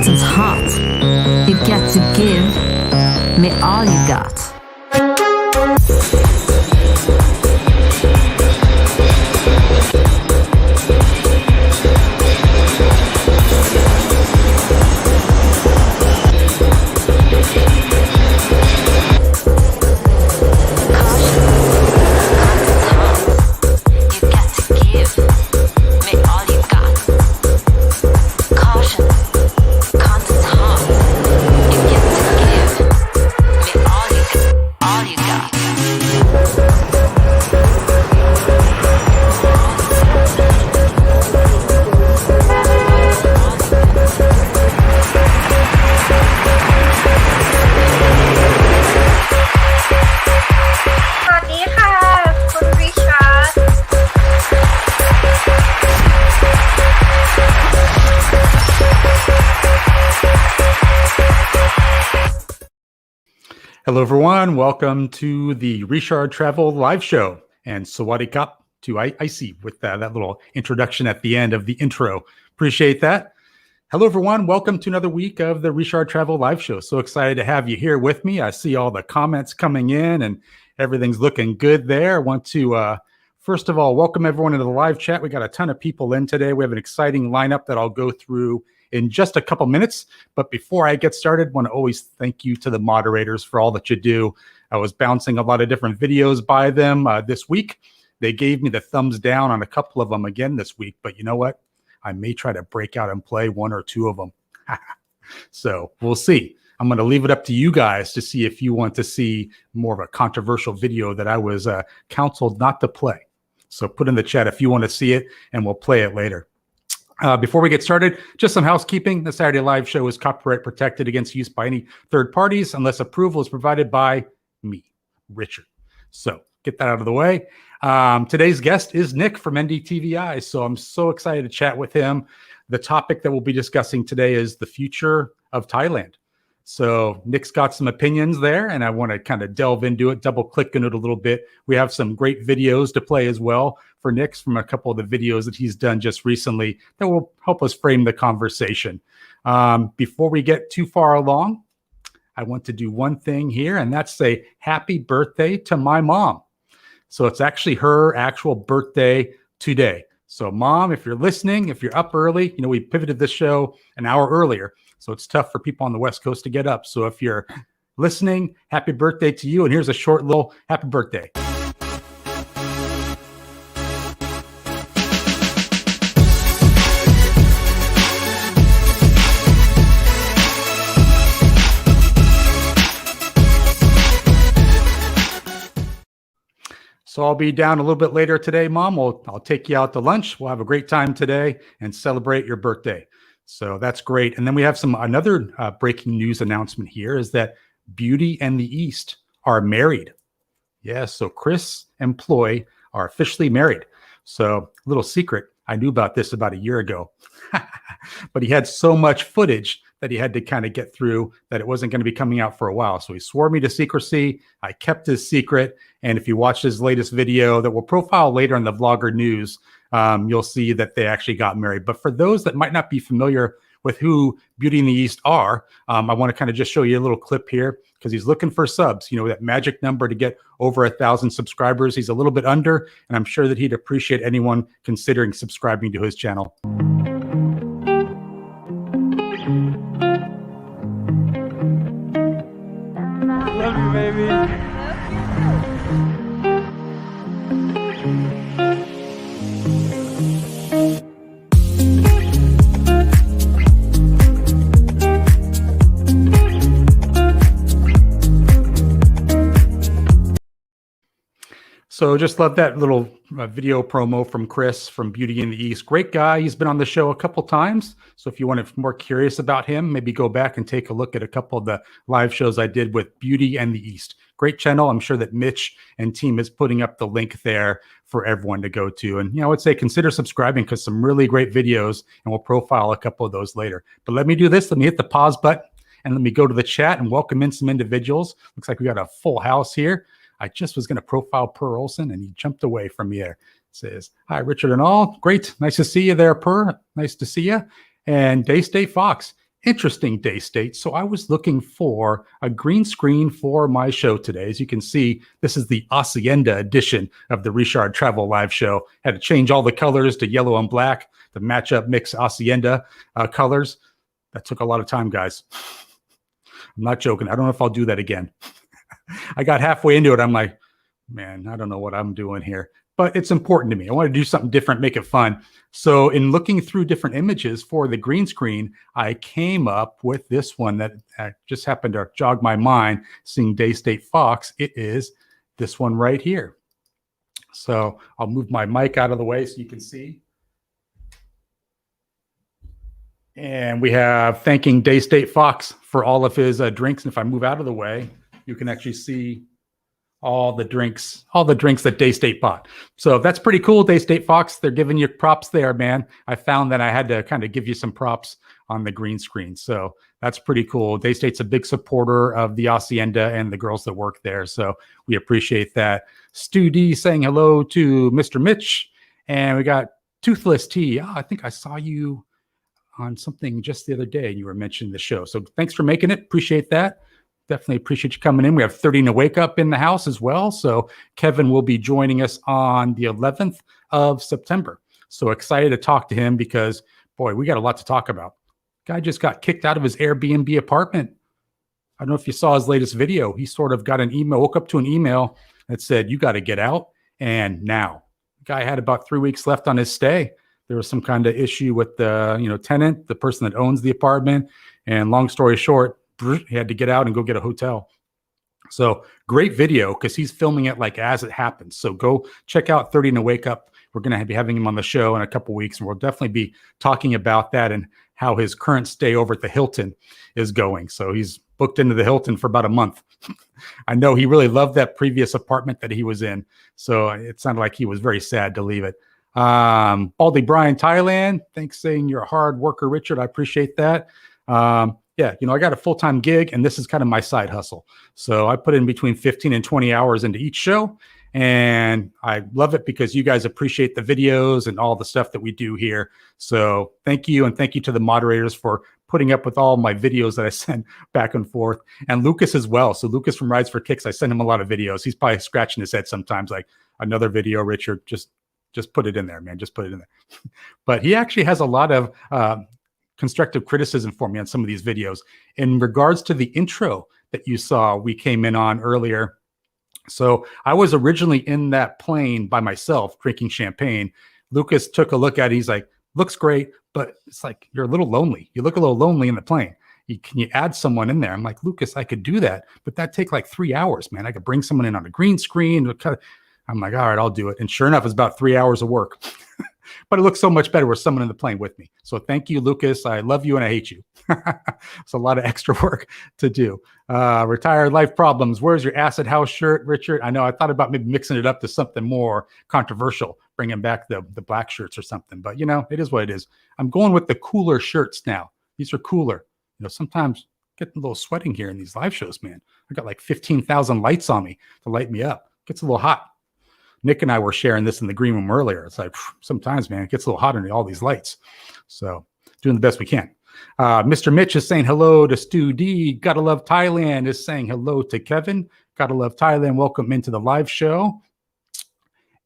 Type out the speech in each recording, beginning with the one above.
content's hot. You get to give me all you got. Hello, everyone. Welcome to the Richard Travel Live Show. And Sawadee Kap to Icy with that little introduction at the end of the intro. Appreciate that. Hello, everyone. Welcome to another week of the Richard Travel Live Show. So excited to have you here with me. I see all the comments coming in and everything's looking good there. I want to, first of all, welcome everyone into the live chat. We got a ton of people in today. We have an exciting lineup that I'll go through in just a couple minutes. But before I get started, I want to always thank you to the moderators for all that you do. I was bouncing a lot of different videos by them this week. They gave me the thumbs down on a couple of them again this week. But you know what? I may try to break out and play one or two of them. So we'll see. I'm going to leave it up to you guys to see if you want to see more of a controversial video that I was counseled not to play. So put in the chat if you want to see it, and we'll play it later. Before we get started, just some housekeeping. The Saturday Live Show is copyright protected against use by any third parties unless approval is provided by me, Richard. So get that out of the way. Today's guest is Nick from NDtvi. So I'm so excited to chat with him. The topic that we'll be discussing today is the future of Thailand. So Nick's got some opinions there, and I want to kind of delve into it, double click into it a little bit. We have some great videos to play as well for Nick's from a couple of the videos that he's done just recently that will help us frame the conversation. Before we get too far along, I want to do one thing here, and that's say happy birthday to my mom. So it's actually her actual birthday today. So Mom, if you're listening, if you're up early, you know, we pivoted this show an hour earlier. So it's tough for people on the West Coast to get up. So if you're listening, happy birthday to you. And here's a short little happy birthday. So I'll be down a little bit later today, Mom. I'll take you out to lunch. We'll have a great time today and celebrate your birthday. So that's great. And then we have another breaking news announcement here is that Beauty and the East are married. Yes, so Chris and Ploy are officially married. So a little secret, I knew about this about a year ago. But he had so much footage that he had to kind of get through that it wasn't going to be coming out for a while. So he swore me to secrecy. I kept his secret. And if you watch his latest video that we'll profile later in the Vlogger News, you'll see that they actually got married. But for those that might not be familiar with who Beauty and the East are, I want to kind of just show you a little clip here because he's looking for subs, you know, that magic number to get over 1,000 subscribers. He's a little bit under, and I'm sure that he'd appreciate anyone considering subscribing to his channel. Love you, baby. So just love that little video promo from Chris from Beauty in the East. Great guy. He's been on the show a couple times. So if you want to be more curious about him, maybe go back and take a look at a couple of the live shows I did with Beauty and the East. Great channel. I'm sure that Mitch and team is putting up the link there for everyone to go to. And, you know, I would say consider subscribing because some really great videos, and we'll profile a couple of those later. But let me do this. Let me hit the pause button and let me go to the chat and welcome in some individuals. Looks like we got a full house here. I just was going to profile Per Olsen, and he jumped away from me there. It says, hi, Richard and all. Great. Nice to see you there, Per. Nice to see you. And Day Fox. interesting day state. So I was looking for a green screen for my show today. As you can see, this is the Hacienda edition of the Richard Travel Live Show. Had to change all the colors to yellow and black to match up mix Hacienda colors. That took a lot of time, guys. I'm not joking. I don't know if I'll do that again. I got halfway into it. I'm like, man, I don't know what I'm doing here. But it's important to me. I want to do something different, make it fun. So in looking through different images for the green screen, I came up with this one that just happened to jog my mind, seeing Daystate Fox. It is this one right here. So I'll move my mic out of the way so you can see. And we have thanking Daystate Fox for all of his drinks. And if I move out of the way, you can actually see all the drinks that Daystate bought. So that's pretty cool, Daystate Fox. They're giving you props there, man. I found that I had to kind of give you some props on the green screen. So that's pretty cool. Daystate's a big supporter of the Hacienda and the girls that work there. So we appreciate that. Stu D saying hello to Mr. Mitch. And we got Toothless T. Oh, I think I saw you on something just the other day. You were mentioning the show. So thanks for making it. Appreciate that. Definitely appreciate you coming in. We have 30 to Wake Up in the house as well. So Kevin will be joining us on the 11th of September. So excited to talk to him because, boy, we got a lot to talk about. Guy just got kicked out of his Airbnb apartment. I don't know if you saw his latest video. He sort of got an email, woke up to an email that said, you got to get out. And now the guy had about 3 weeks left on his stay. There was some kind of issue with the tenant, the person that owns the apartment. And long story short, he had to get out and go get a hotel. So great video because he's filming it like as it happens. So go check out 30 to Wake Up. We're going to be having him on the show in a couple weeks, and we'll definitely be talking about that and how his current stay over at the Hilton is going. So he's booked into the Hilton for about a month. I know he really loved that previous apartment that he was in. So it sounded like he was very sad to leave it. Baldy Brian, Thailand. Thanks saying you're a hard worker, Richard. I appreciate that. Yeah, I got a full-time gig, and this is kind of my side hustle. So I put in between 15 and 20 hours into each show, and I love it because you guys appreciate the videos and all the stuff that we do here. So thank you, and thank you to the moderators for putting up with all my videos that I send back and forth, and Lucas as well. So Lucas from Rides for Kicks, I send him a lot of videos. He's probably scratching his head sometimes, like, another video, Richard, just put it in there, man. Just put it in there. But he actually has a lot of constructive criticism for me on some of these videos. In regards to the intro that you saw, we came in on earlier. So I was originally in that plane by myself drinking champagne. Lucas took a look at it. He's like, looks great, but it's like, you're a little lonely. You look a little lonely in the plane. Can you add someone in there? I'm like, Lucas, I could do that, but that'd take like 3 hours, man. I could bring someone in on a green screen. I'm like, all right, I'll do it. And sure enough, it's about 3 hours of work. But it looks so much better with someone in the plane with me. So thank you, Lucas. I love you and I hate you. It's a lot of extra work to do. Retired Life Problems. Where's your Acid House shirt, Richard? I know I thought about maybe mixing it up to something more controversial, bringing back the black shirts or something. But, it is what it is. I'm going with the cooler shirts now. These are cooler. Sometimes getting a little sweating here in these live shows, man. I got like 15,000 lights on me to light me up. Gets a little hot. Nick and I were sharing this in the green room earlier. It's like, sometimes, man, it gets a little hot under all these lights. So doing the best we can. Mr. Mitch is saying hello to Stu D. Gotta Love Thailand is saying hello to Kevin. Gotta Love Thailand. Welcome into the live show.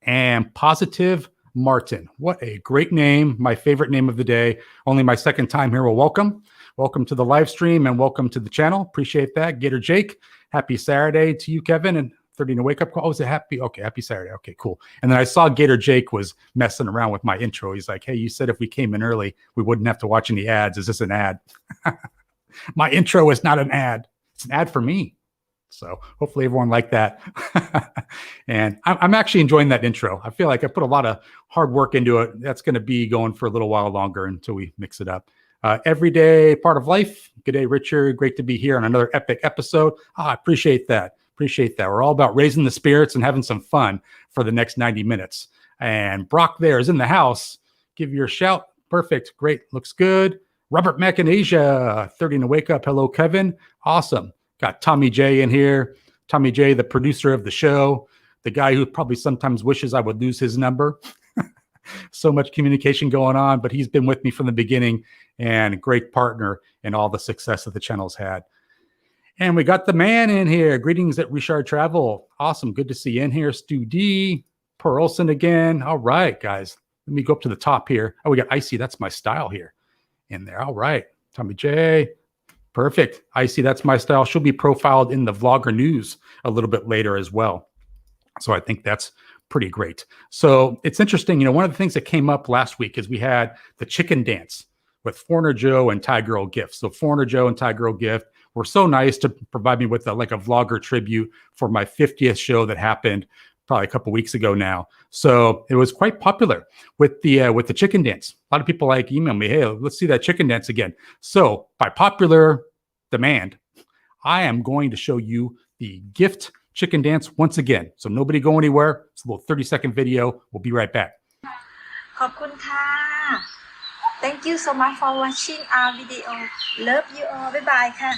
And Positive Martin. What a great name. My favorite name of the day. Only my second time here. Well, welcome. Welcome to the live stream and welcome to the channel. Appreciate that. Gator Jake. Happy Saturday to you, Kevin. And 30 to Wake Up call. Oh, is it happy? Okay, happy Saturday. Okay, cool. And then I saw Gator Jake was messing around with my intro. He's like, hey, you said if we came in early, we wouldn't have to watch any ads. Is this an ad? My intro is not an ad. It's an ad for me. So hopefully everyone liked that. And I'm actually enjoying that intro. I feel like I put a lot of hard work into it. That's going to be going for a little while longer until we mix it up. Everyday part of life. Good day, Richard. Great to be here on another epic episode. I appreciate that. Appreciate that. We're all about raising the spirits and having some fun for the next 90 minutes. And Brock there is in the house. Give you a shout. Perfect. Great. Looks good. Robert Machinasia, 30 to Wake Up. Hello, Kevin. Awesome. Got Tommy J in here. Tommy J, the producer of the show, the guy who probably sometimes wishes I would lose his number. so much communication going on, but he's been with me from the beginning and great partner in all the success that the channel's had. And we got the man in here. Greetings at Richard Travel. Awesome. Good to see you in here. Stu D, Perlson again. All right, guys. Let me go up to the top here. Oh, we got Icy. That's my style here in there. All right. Tommy J. Perfect. Icy. That's my style. She'll be profiled in the Vlogger News a little bit later as well. So I think that's pretty great. So it's interesting. One of the things that came up last week is we had the chicken dance with Foreigner Joe and Thai Girl Gift. So Foreigner Joe and Thai Girl Gift were so nice to provide me with a vlogger tribute for my 50th show that happened probably a couple weeks ago now. So it was quite popular with the chicken dance. A lot of people email me, hey, let's see that chicken dance again. So by popular demand, I am going to show you the gift chicken dance once again. So nobody go anywhere. It's a little 30-second video. We'll be right back. ขอบคุณค่ะ Thank you so much for watching our video. Love you all. Bye bye ค่ะ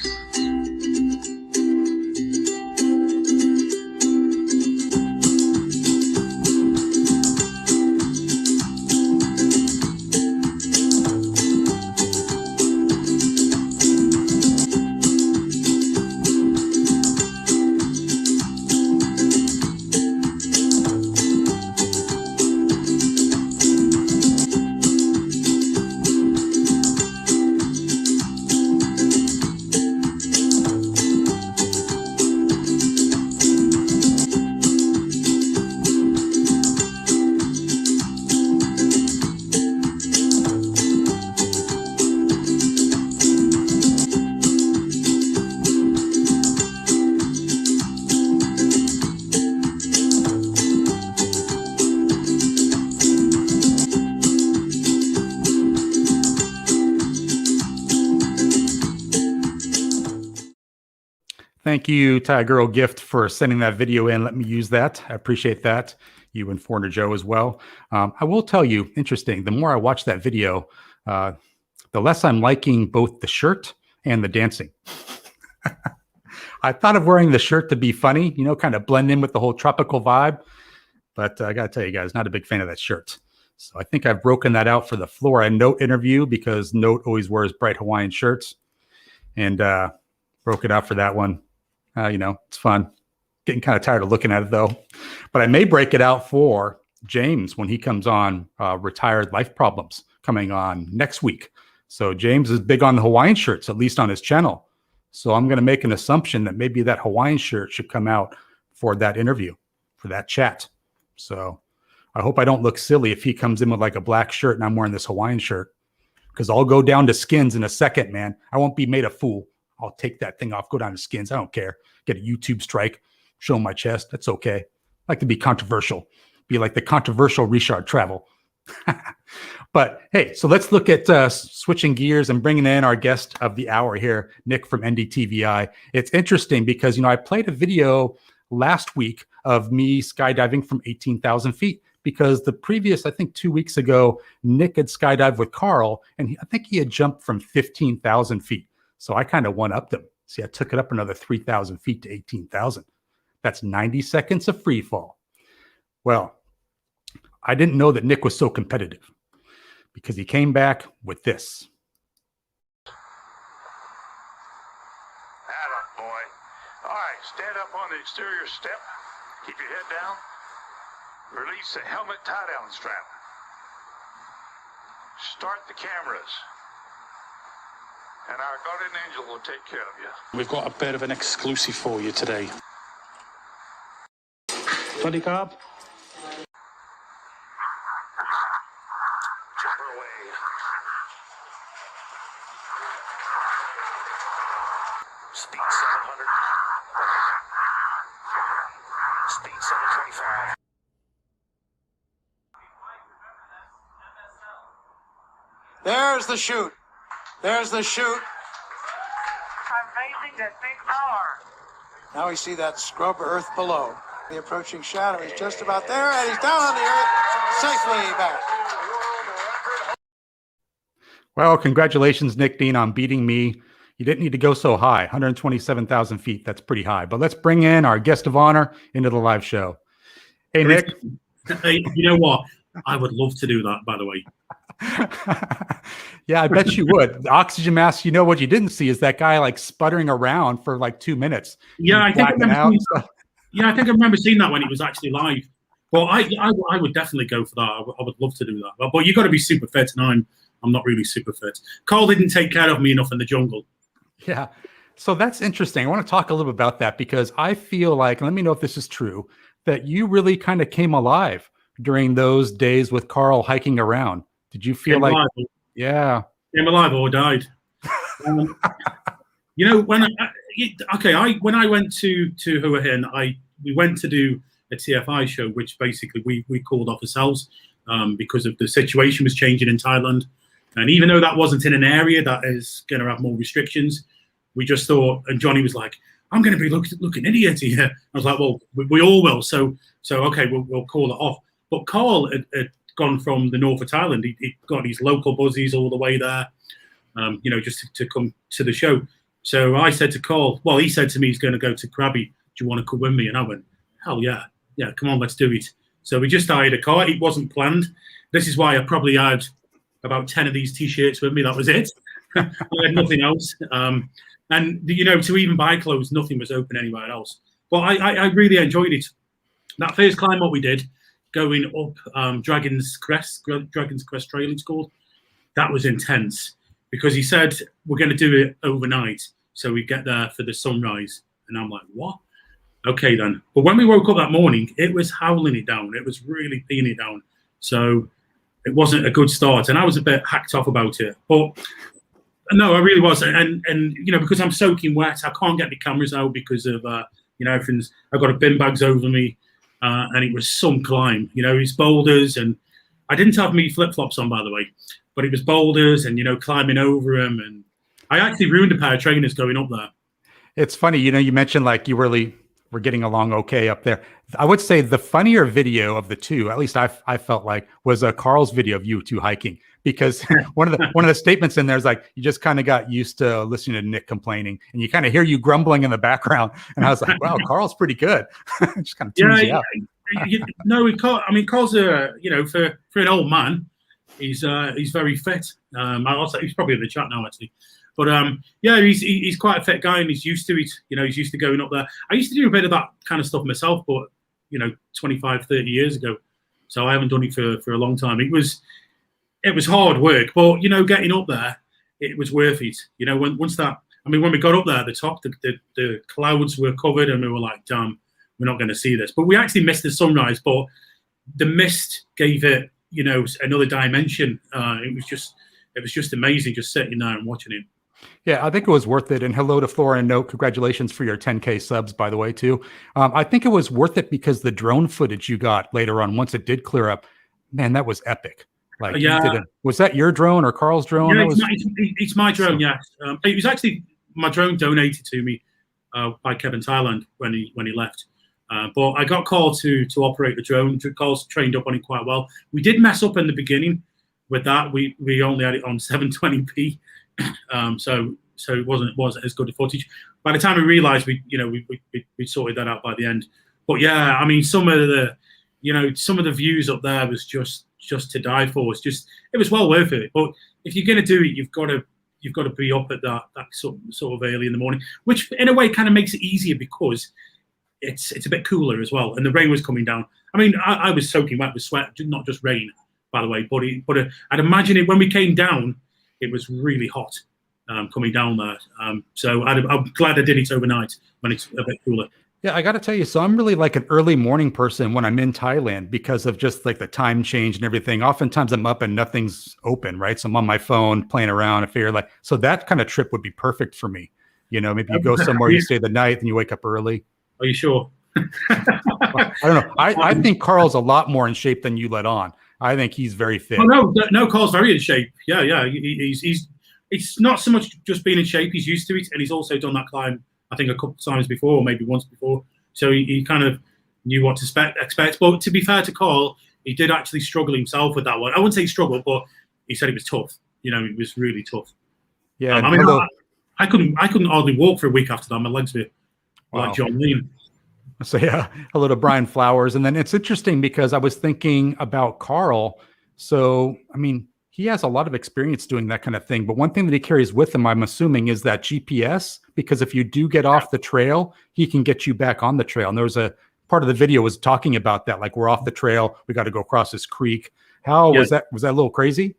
Thank you, Thai Girl Gift, for sending that video in. Let me use that. I appreciate that. You and Foreigner Joe as well. I will tell you, interesting, the more I watch that video, the less I'm liking both the shirt and the dancing. I thought of wearing the shirt to be funny, kind of blend in with the whole tropical vibe. But I got to tell you guys, not a big fan of that shirt. So I think I've broken that out for the Flora and Note interview because Note always wears bright Hawaiian shirts. And broke it out for that one. It's fun. Getting kind of tired of looking at it, though. But I may break it out for James when he comes on Retired Life Problems coming on next week. So James is big on the Hawaiian shirts, at least on his channel. So I'm going to make an assumption that maybe that Hawaiian shirt should come out for that interview, for that chat. So I hope I don't look silly if he comes in with a black shirt and I'm wearing this Hawaiian shirt. Because I'll go down to skins in a second, man. I won't be made a fool. I'll take that thing off, go down to skins. I don't care. Get a YouTube strike, show my chest. That's okay. I like to be controversial. Be like the controversial Richard Travel. But hey, so let's look at switching gears and bringing in our guest of the hour here, Nick from NDtvi. It's interesting because, I played a video last week of me skydiving from 18,000 feet because the previous, I think 2 weeks ago, Nick had skydived with Carl and I think he had jumped from 15,000 feet. So I kind of one-upped him. See, I took it up another 3,000 feet to 18,000. That's 90 seconds of free fall. Well, I didn't know that Nick was so competitive because he came back with this. Atta boy. All right, stand up on the exterior step. Keep your head down. Release the helmet tie-down strap. Start the cameras. And our guardian angel will take care of you. We've got a bit of an exclusive for you today. Bloody carb. Jumper away. Speed 700. Speed 725. There's the chute. There's the chute. I'm facing that big tower. Now we see that scrub earth below. The approaching shadow is just about there, and he's down on the earth, safely back. Well, congratulations, Nick Dean, on beating me. You didn't need to go so high, 127,000 feet. That's pretty high. But let's bring in our guest of honor into the live show. Hey, Nick. You know what? I would love to do that, by the way. Yeah, I bet you would. The oxygen mask, you know, what you didn't see is that guy like sputtering around for like 2 minutes. Yeah, I think I remember out. I think I remember seeing that when it was actually live. Well, I would definitely go for that. I would love to do that. But you got to be super fit, and I'm not really super fit. Carl didn't take care of me enough in the jungle. Yeah. So that's interesting. I want to talk a little bit about that because I feel like, and let me know if this is true, that you really kind of came alive during those days with Carl hiking around. Did you feel like, yeah, came alive or died? You know, when I went to Hua Hin, we went to do a TFI show, which basically we called off ourselves because of the situation was changing in Thailand. And even though that wasn't in an area that is going to have more restrictions, we just thought, and Johnny was like, I'm going to be looking idiot here. I was like, well, we all will. So okay, we'll call it off. But Carl had gone from the north of Thailand. He got his local buzzies all the way there, you know, just to come to the show. So I said to Carl, well, he said to me he's going to go to Krabi. Do you want to come with me? And I went, hell yeah. Yeah, come on, let's do it. So we just hired a car. It wasn't planned. This is why I probably had about 10 of these T-shirts with me. That was it. I had nothing else. And, you know, to even buy clothes, nothing was open anywhere else. But I really enjoyed it. That first climb, what we did, going up Dragon's Crest Trail, it's called, that was intense. Because he said, we're going to do it overnight. So we get there for the sunrise. And I'm like, what? Okay, then. But when we woke up that morning, it was howling it down. It was really peeing it down. So it wasn't a good start. And I was a bit hacked off about it. But no, I really was. And you know, because I'm soaking wet, I can't get the cameras out because of, you know, everything's, I've got a bin bags over me. And it was some climb. You know, it's boulders. And I didn't have me flip-flops on, by the way. But it was boulders and, you know, climbing over them. And I actually ruined a pair of trainers going up there. It's funny. You know, you mentioned like you really were getting along okay up there. I would say the funnier video of the two, at least I felt like, was Carl's video of you two hiking, because one of the statements in there is like, you just kind of got used to listening to Nick complaining and you kind of hear you grumbling in the background. And I was like, wow, Carl's pretty good. Just kind of tunes you out. No, we can't. I mean, Carl's you know, for an old man, he's very fit. He's probably in the chat now, actually. But yeah, he's quite a fit guy and he's used to it. You know, he's used to going up there. I used to do a bit of that kind of stuff myself, but, you know, 25, 30 years ago. So I haven't done it for a long time. It was hard work, but, you know, getting up there, it was worth it. You know, when we got up there at the top, the clouds were covered and we were like, damn, we're not going to see this. But we actually missed the sunrise, but the mist gave it, you know, another dimension. It was just amazing just sitting there and watching it. Yeah, I think it was worth it. And hello to Flora and Note. Congratulations for your 10K subs, by the way, too. I think it was worth it because the drone footage you got later on, once it did clear up, man, that was epic. Like, yeah. Was that your drone or Carl's drone? Yeah, it's my drone, yeah. It was actually my drone donated to me by Kevin Thailand when he left. But I got Carl to operate the drone. Carl's trained up on it quite well. We did mess up in the beginning with that. We only had it on 720p. So it wasn't as good a footage. By the time we realised we sorted that out by the end. But yeah, I mean, some of the views up there was just to die for. It was well worth it. But if you're going to do it, you've got to be up at that sort of early in the morning, which in a way kind of makes it easier because it's a bit cooler as well. And the rain was coming down. I mean, I was soaking wet with sweat, not just rain, by the way. But I'd imagine it when we came down. It was really hot coming down there. So I'm glad I did it overnight when it's a bit cooler. Yeah, I got to tell you, so I'm really like an early morning person when I'm in Thailand because of just like the time change and everything. Oftentimes I'm up and nothing's open, right? So I'm on my phone playing around. I figure like, so that kind of trip would be perfect for me. You know, maybe you go somewhere, you stay the night and you wake up early. Are you sure? I don't know. I think Carl's a lot more in shape than you let on. I think he's very fit. Oh, no, Carl's very in shape. Yeah. He's it's not so much just being in shape. He's used to it, and he's also done that climb, I think, a couple of times before, or maybe once before. So he kind of knew what to expect. But to be fair to Carl, he did actually struggle himself with that one. I wouldn't say struggle, but he said it was tough. You know, it was really tough. Yeah. I mean, I couldn't hardly walk for a week after that. My legs were like John Wayne. So yeah, hello to Brian Flowers. And then it's interesting because I was thinking about Carl. So, I mean, he has a lot of experience doing that kind of thing. But one thing that he carries with him, I'm assuming, is that GPS, because if you do get off the trail, he can get you back on the trail. And there was a part of the video was talking about that, like we're off the trail, we got to go across this creek. How was that? Was that a little crazy?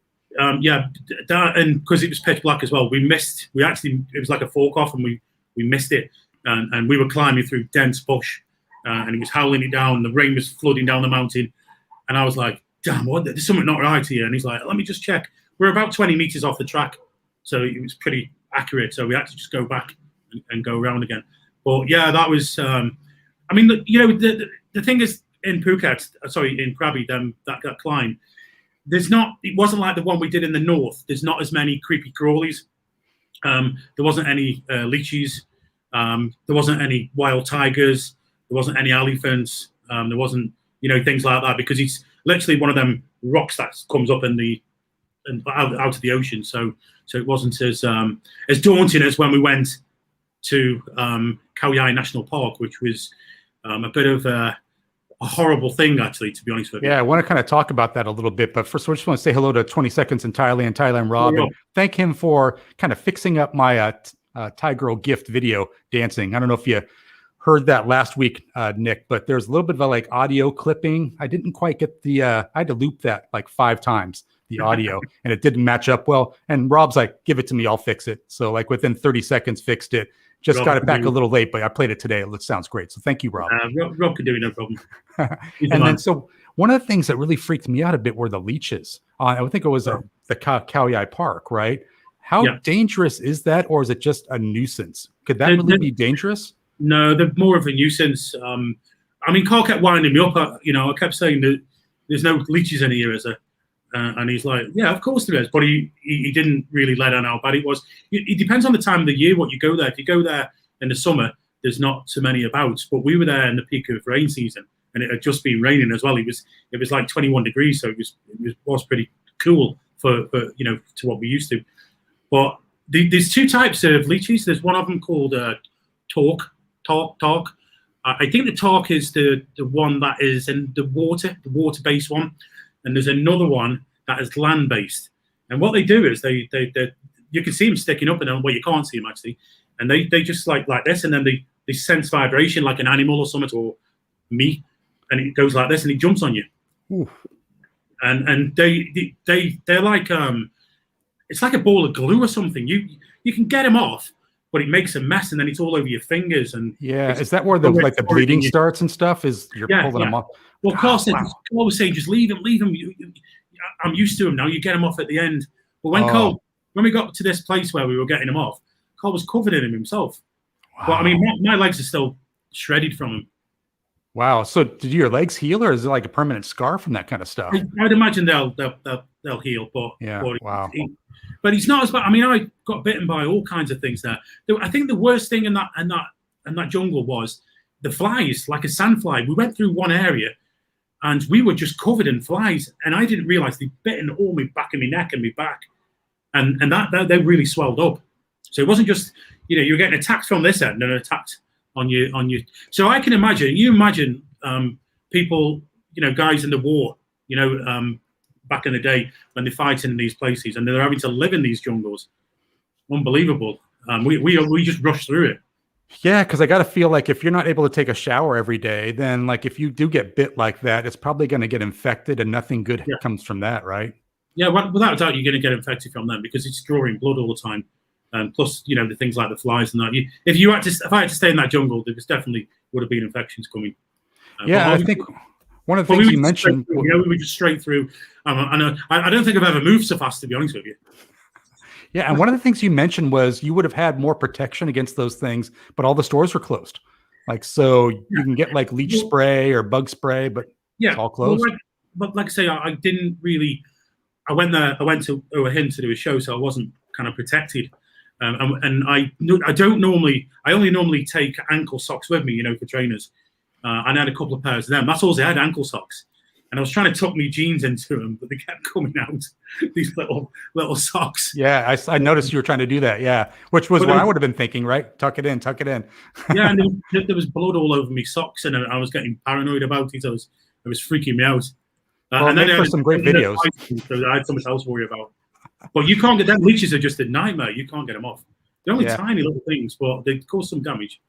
Yeah, and because it was pitch black as well, it was like a fork off, and we missed it, and we were climbing through dense bush, and it was howling it down. The rain was flooding down the mountain, and I was like, "Damn, there's something not right here." And he's like, "Let me just check." We're about 20 meters off the track, so it was pretty accurate. So we had to just go back and go around again. But yeah, that was. I mean, the thing is in Phuket, in Krabi, that climb. It wasn't like the one we did in the north. There's not as many creepy crawlies. There wasn't any leeches. There wasn't any wild tigers. There wasn't any elephants. There wasn't, things like that, because it's literally one of them rocks that comes up out of the ocean. So it wasn't as daunting as when we went to Khao Yai National Park, which was a bit of a horrible thing, actually, to be honest with you. Yeah, I want to kind of talk about that a little bit, but first I just want to say hello to 20 Seconds in Thailand Rob, and thank him for kind of fixing up my Thai girl gift video dancing. I don't know if you heard that last week, Nick, but there's a little bit of a audio clipping. I didn't quite get I had to loop that 5 times, the audio, and it didn't match up well. And Rob's like, give it to me, I'll fix it. So within 30 seconds, fixed it. Just got it back a little late, but I played it today. It sounds great. So thank you, Rob. Rob could do it, no problem. And then, so one of the things that really freaked me out a bit were the leeches. I think it was the Khao Yai Park, right? How dangerous is that, or is it just a nuisance? Could that really be dangerous? No, they're more of a nuisance. I mean, Carl kept winding me up. I kept saying that there's no leeches in here, is there? And he's like, yeah, of course there is. But he didn't really let on how bad it was. It depends on the time of the year what you go there. If you go there in the summer, there's not so many about. But we were there in the peak of rain season, and it had just been raining as well. It was like 21 degrees, so it was pretty cool for to what we used to. But there's 2 types of leeches. There's one of them called talk. I think the talk is the one that is in the water-based one. And there's another one that is land-based. And what they do is they you can see them sticking up, and then you can't see them actually. And they just like this, and then they sense vibration like an animal or something, or me, and it goes like this, and it jumps on you. Oof. And they're like it's like a ball of glue or something. You can get them off, but it makes a mess, and then it's all over your fingers. And is that where the bleeding starts and stuff? Is you're pulling them off? Well, Carl was saying, just leave them. I'm used to them now. You get them off at the end. But when we got to this place where we were getting them off, Carl was covered in them himself. Wow. But I mean, my legs are still shredded from them. Wow. So did your legs heal, or is it like a permanent scar from that kind of stuff? I'd imagine they'll heal. But wow. But it's not as bad. I mean, I got bitten by all kinds of things there. I think the worst thing in that jungle was the flies, like a sandfly. We went through one area, and we were just covered in flies, and I didn't realize they bit in all my back and my neck and my back, and that they really swelled up. So it wasn't just you were getting attacked from this end and attacked on you. So I can imagine. You imagine people, guys in the war, back in the day when they're fighting in these places and they're having to live in these jungles. Unbelievable. We just rushed through it. Yeah, because I got to feel like if you're not able to take a shower every day, then if you do get bit like that, it's probably going to get infected, and nothing good comes from that, right? Yeah, without a doubt, you're going to get infected from them because it's drawing blood all the time. And plus, the things like the flies and that. If I had to stay in that jungle, there definitely would have been infections coming. I think one of the things you mentioned, we were just straight through. I don't think I've ever moved so fast, to be honest with you. Yeah, and one of the things you mentioned was you would have had more protection against those things, but all the stores were closed. So you can get leech spray or bug spray, but it's all closed. Well, but like I say, I didn't really. I went there. I went to Hua to do a show, so I wasn't kind of protected. And I don't normally. I only normally take ankle socks with me, for trainers. And I had a couple of pairs of them. That's all I had, ankle socks. and I was trying to tuck my jeans into them, but they kept coming out. These little socks. Yeah, I noticed you were trying to do that. Yeah, which was what I would have been thinking, right? Tuck it in, tuck it in. Yeah, and there was blood all over me socks, and I was getting paranoid about it. It was freaking me out. And then for some great videos. So I had something else to worry about. But you can't get them. Leeches are just a nightmare. You can't get them off. They're only tiny little things, but they cause some damage.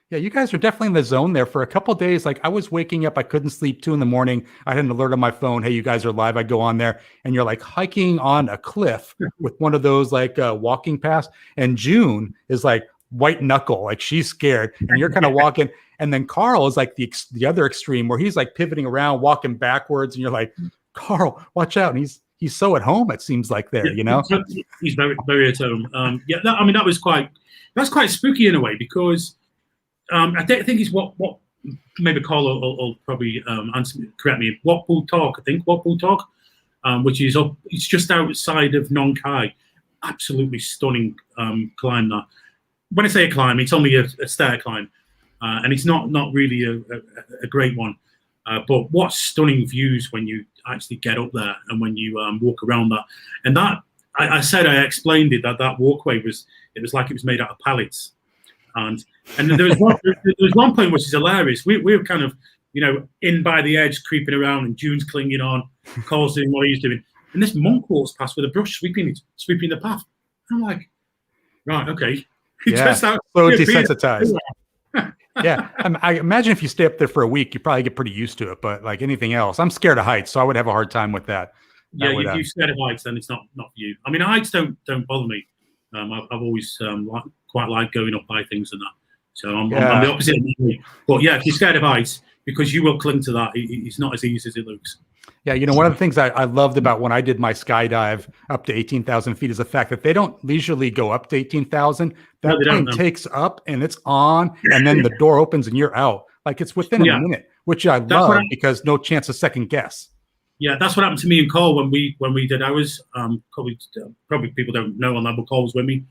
Yeah, you guys are definitely in the zone there for a couple of days. Like I was waking up, I couldn't sleep 2 a.m. I had an alert on my phone. Hey, you guys are live. I go on there and you're like hiking on a cliff with one of those like walking paths. And June is like white knuckle, like she's scared. And you're kind of walking. And then Carl is like the other extreme where he's like pivoting around, walking backwards. And you're like, Carl, watch out. And he's so at home, it seems like there, you know? He's very, very at home. That's quite spooky in a way because I think it's what maybe Carl will probably correct me. Wat Phu Talk, I think. Wat Phu Talk, which is up. It's just outside of Nong Khai. Absolutely stunning climb. That when I say a climb, it's only a stair climb, and it's not really a great one. But what stunning views when you actually get up there and when you walk around that. And that I explained it that walkway was like it was made out of pallets. And there was one point which is hilarious. We were kind of, in by the edge, creeping around, and June's clinging on, Cole's doing what he's doing. And this monk walks past with a brush, sweeping the path. I'm like, right, okay. So desensitized. Yeah, I imagine if you stay up there for a week, you probably get pretty used to it. But like anything else, I'm scared of heights, so I would have a hard time with that. Yeah, if you're scared of heights, then it's not for you. I mean, heights don't bother me. I've always quite liked going up by things and that. So I'm the opposite. But yeah, if you're scared of heights, because you will cling to that, it's not as easy as it looks. Yeah, one of the things I loved about when I did my skydive up to 18,000 feet is the fact that they don't leisurely go up to 18,000. That plane takes up and it's on, and then the door opens and you're out. Like it's within a minute, which I love because no chance of second guess. Yeah, that's what happened to me and Cole when we did ours. Probably people don't know on that, but Cole was with me.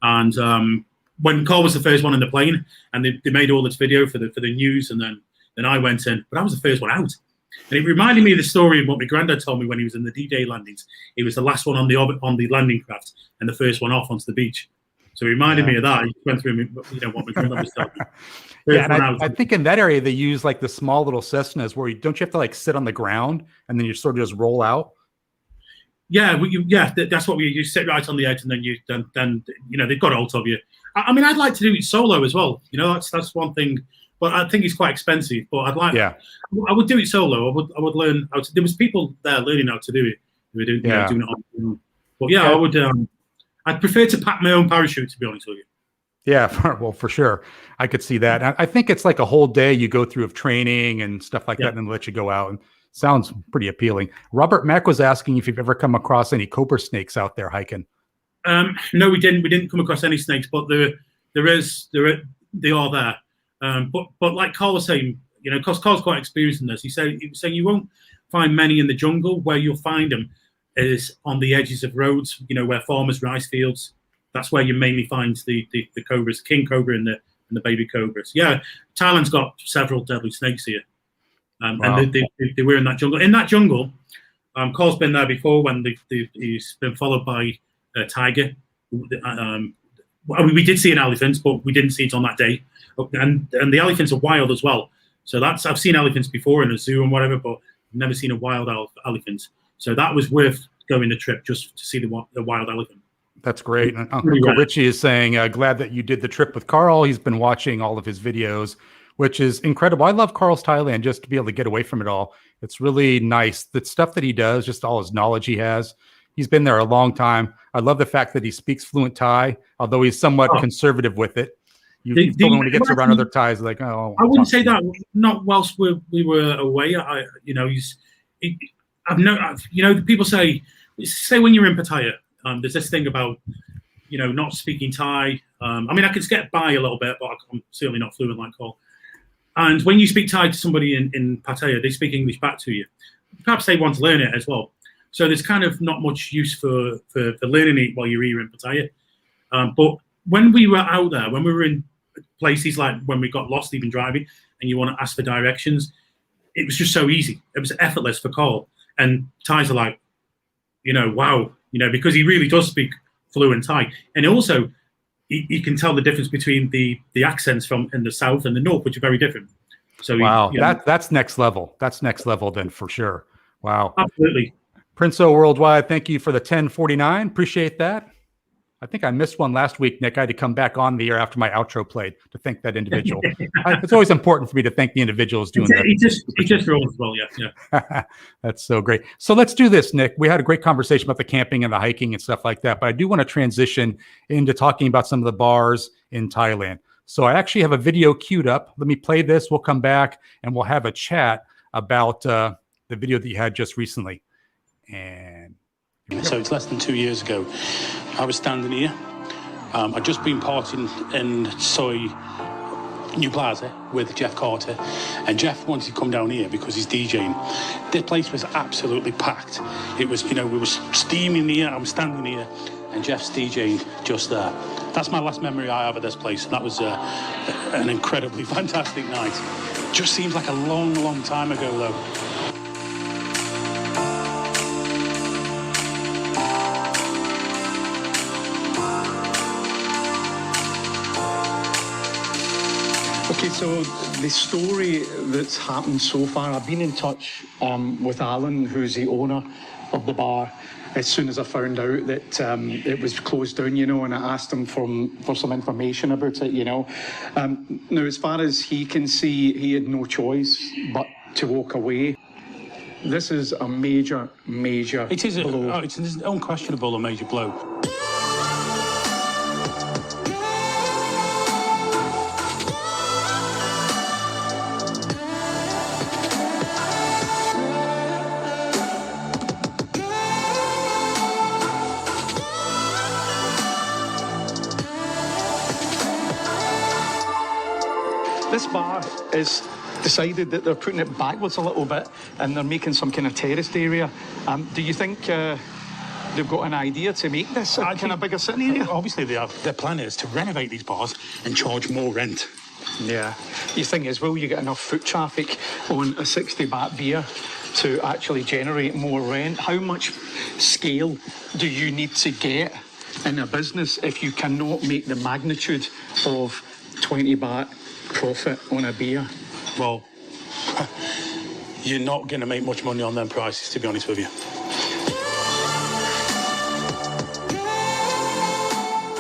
And when Cole was the first one in the plane, and they made all this video for the news, and then I went in, but I was the first one out. And it reminded me of the story of what my granddad told me when he was in the D-Day landings. He was the last one on the landing craft and the first one off onto the beach. So it reminded me of that. He went through what my granddad was telling me. And I think in that area they use like the small little Cessnas where don't you have to like sit on the ground and then you sort of just roll out? Yeah, that's what we you sit right on the edge, and then they've got hold of you. I mean, I'd like to do it solo as well. That's one thing, but I think it's quite expensive. But I would do it solo. I would learn how to. There was people there learning how to do it. Who were doing it on their own. But I would. I'd prefer to pack my own parachute, to be honest with you. Yeah, well, for sure. I could see that. I think it's like a whole day you go through of training and stuff like that, and then let you go out. And sounds pretty appealing. Robert Mack was asking if you've ever come across any cobra snakes out there hiking. No, we didn't. We didn't come across any snakes, but they are there. But like Carl was saying, because Carl's quite experienced in this, he was saying you won't find many in the jungle. Where you'll find them is on the edges of roads, where farmers' rice fields. That's where you mainly find the cobras, king cobra and the baby cobras. Yeah, Thailand's got several deadly snakes here. Wow. And they were in that jungle. In that jungle, Carl's been there before when he's been followed by a tiger. We did see an elephant, but we didn't see it on that day. And the elephants are wild as well. So I've seen elephants before in a zoo and whatever, but I've never seen a wild elephant. So that was worth going the trip just to see the wild elephant. That's great. And Uncle Richie is saying, glad that you did the trip with Carl. He's been watching all of his videos, which is incredible. I love Carl's Thailand just to be able to get away from it all. It's really nice. The stuff that he does, just all his knowledge he has. He's been there a long time. I love the fact that he speaks fluent Thai, although he's somewhat conservative with it. You told him when he gets around other Thais, like, oh. I wouldn't say that. Not whilst we were away. People say when you're in Pattaya, there's this thing about, not speaking Thai. I mean, I could get by a little bit, but I'm certainly not fluent like Cole. And when you speak Thai to somebody in Pattaya, they speak English back to you. Perhaps they want to learn it as well. So there's kind of not much use for learning it while you're here in Pattaya. But when we were out there, when we were in places like when we got lost even driving, and you want to ask for directions, it was just so easy. It was effortless for Cole. And Thais are like, wow, because he really does speak fluent Thai. And also, you can tell the difference between the accents from in the south and the north, which are very different. So wow, that's next level. That's next level then for sure. Wow, absolutely. Prince O Worldwide, thank you for the 1049. Appreciate that. I think I missed one last week, Nick. I had to come back on the air after my outro played to thank that individual. It's always important for me to thank the individuals doing that. He just rolls as well, yeah. That's so great. So let's do this, Nick. We had a great conversation about the camping and the hiking and stuff like that, but I do want to transition into talking about some of the bars in Thailand. So I actually have a video queued up. Let me play this. We'll come back and we'll have a chat about the video that you had just recently. And so it's less than 2 years ago. I was standing here. I'd just been partying in Soy New Plaza with Jeff Carter, and Jeff wanted to come down here because he's DJing. The place was absolutely packed. It was, we were steaming here, I was standing here, and Jeff's DJing just there. That's my last memory I have of this place. That was an incredibly fantastic night. Just seems like a long, long time ago, though. Okay, so the story that's happened so far, I've been in touch with Alan, who's the owner of the bar, as soon as I found out that it was closed down, and I asked him for some information about it, Now, as far as he can see, he had no choice but to walk away. This is a major blow. It's an unquestionable a major blow. This bar is decided that they're putting it backwards a little bit and they're making some kind of terraced area. Do you think they've got an idea to make this a kind of bigger sitting area? Obviously they have. Their plan is to renovate these bars and charge more rent. Yeah. The thing is, will you get enough foot traffic on a 60-baht beer to actually generate more rent? How much scale do you need to get in a business if you cannot make the magnitude of 20 baht profit on a beer? Well, you're not going to make much money on them prices, to be honest with you.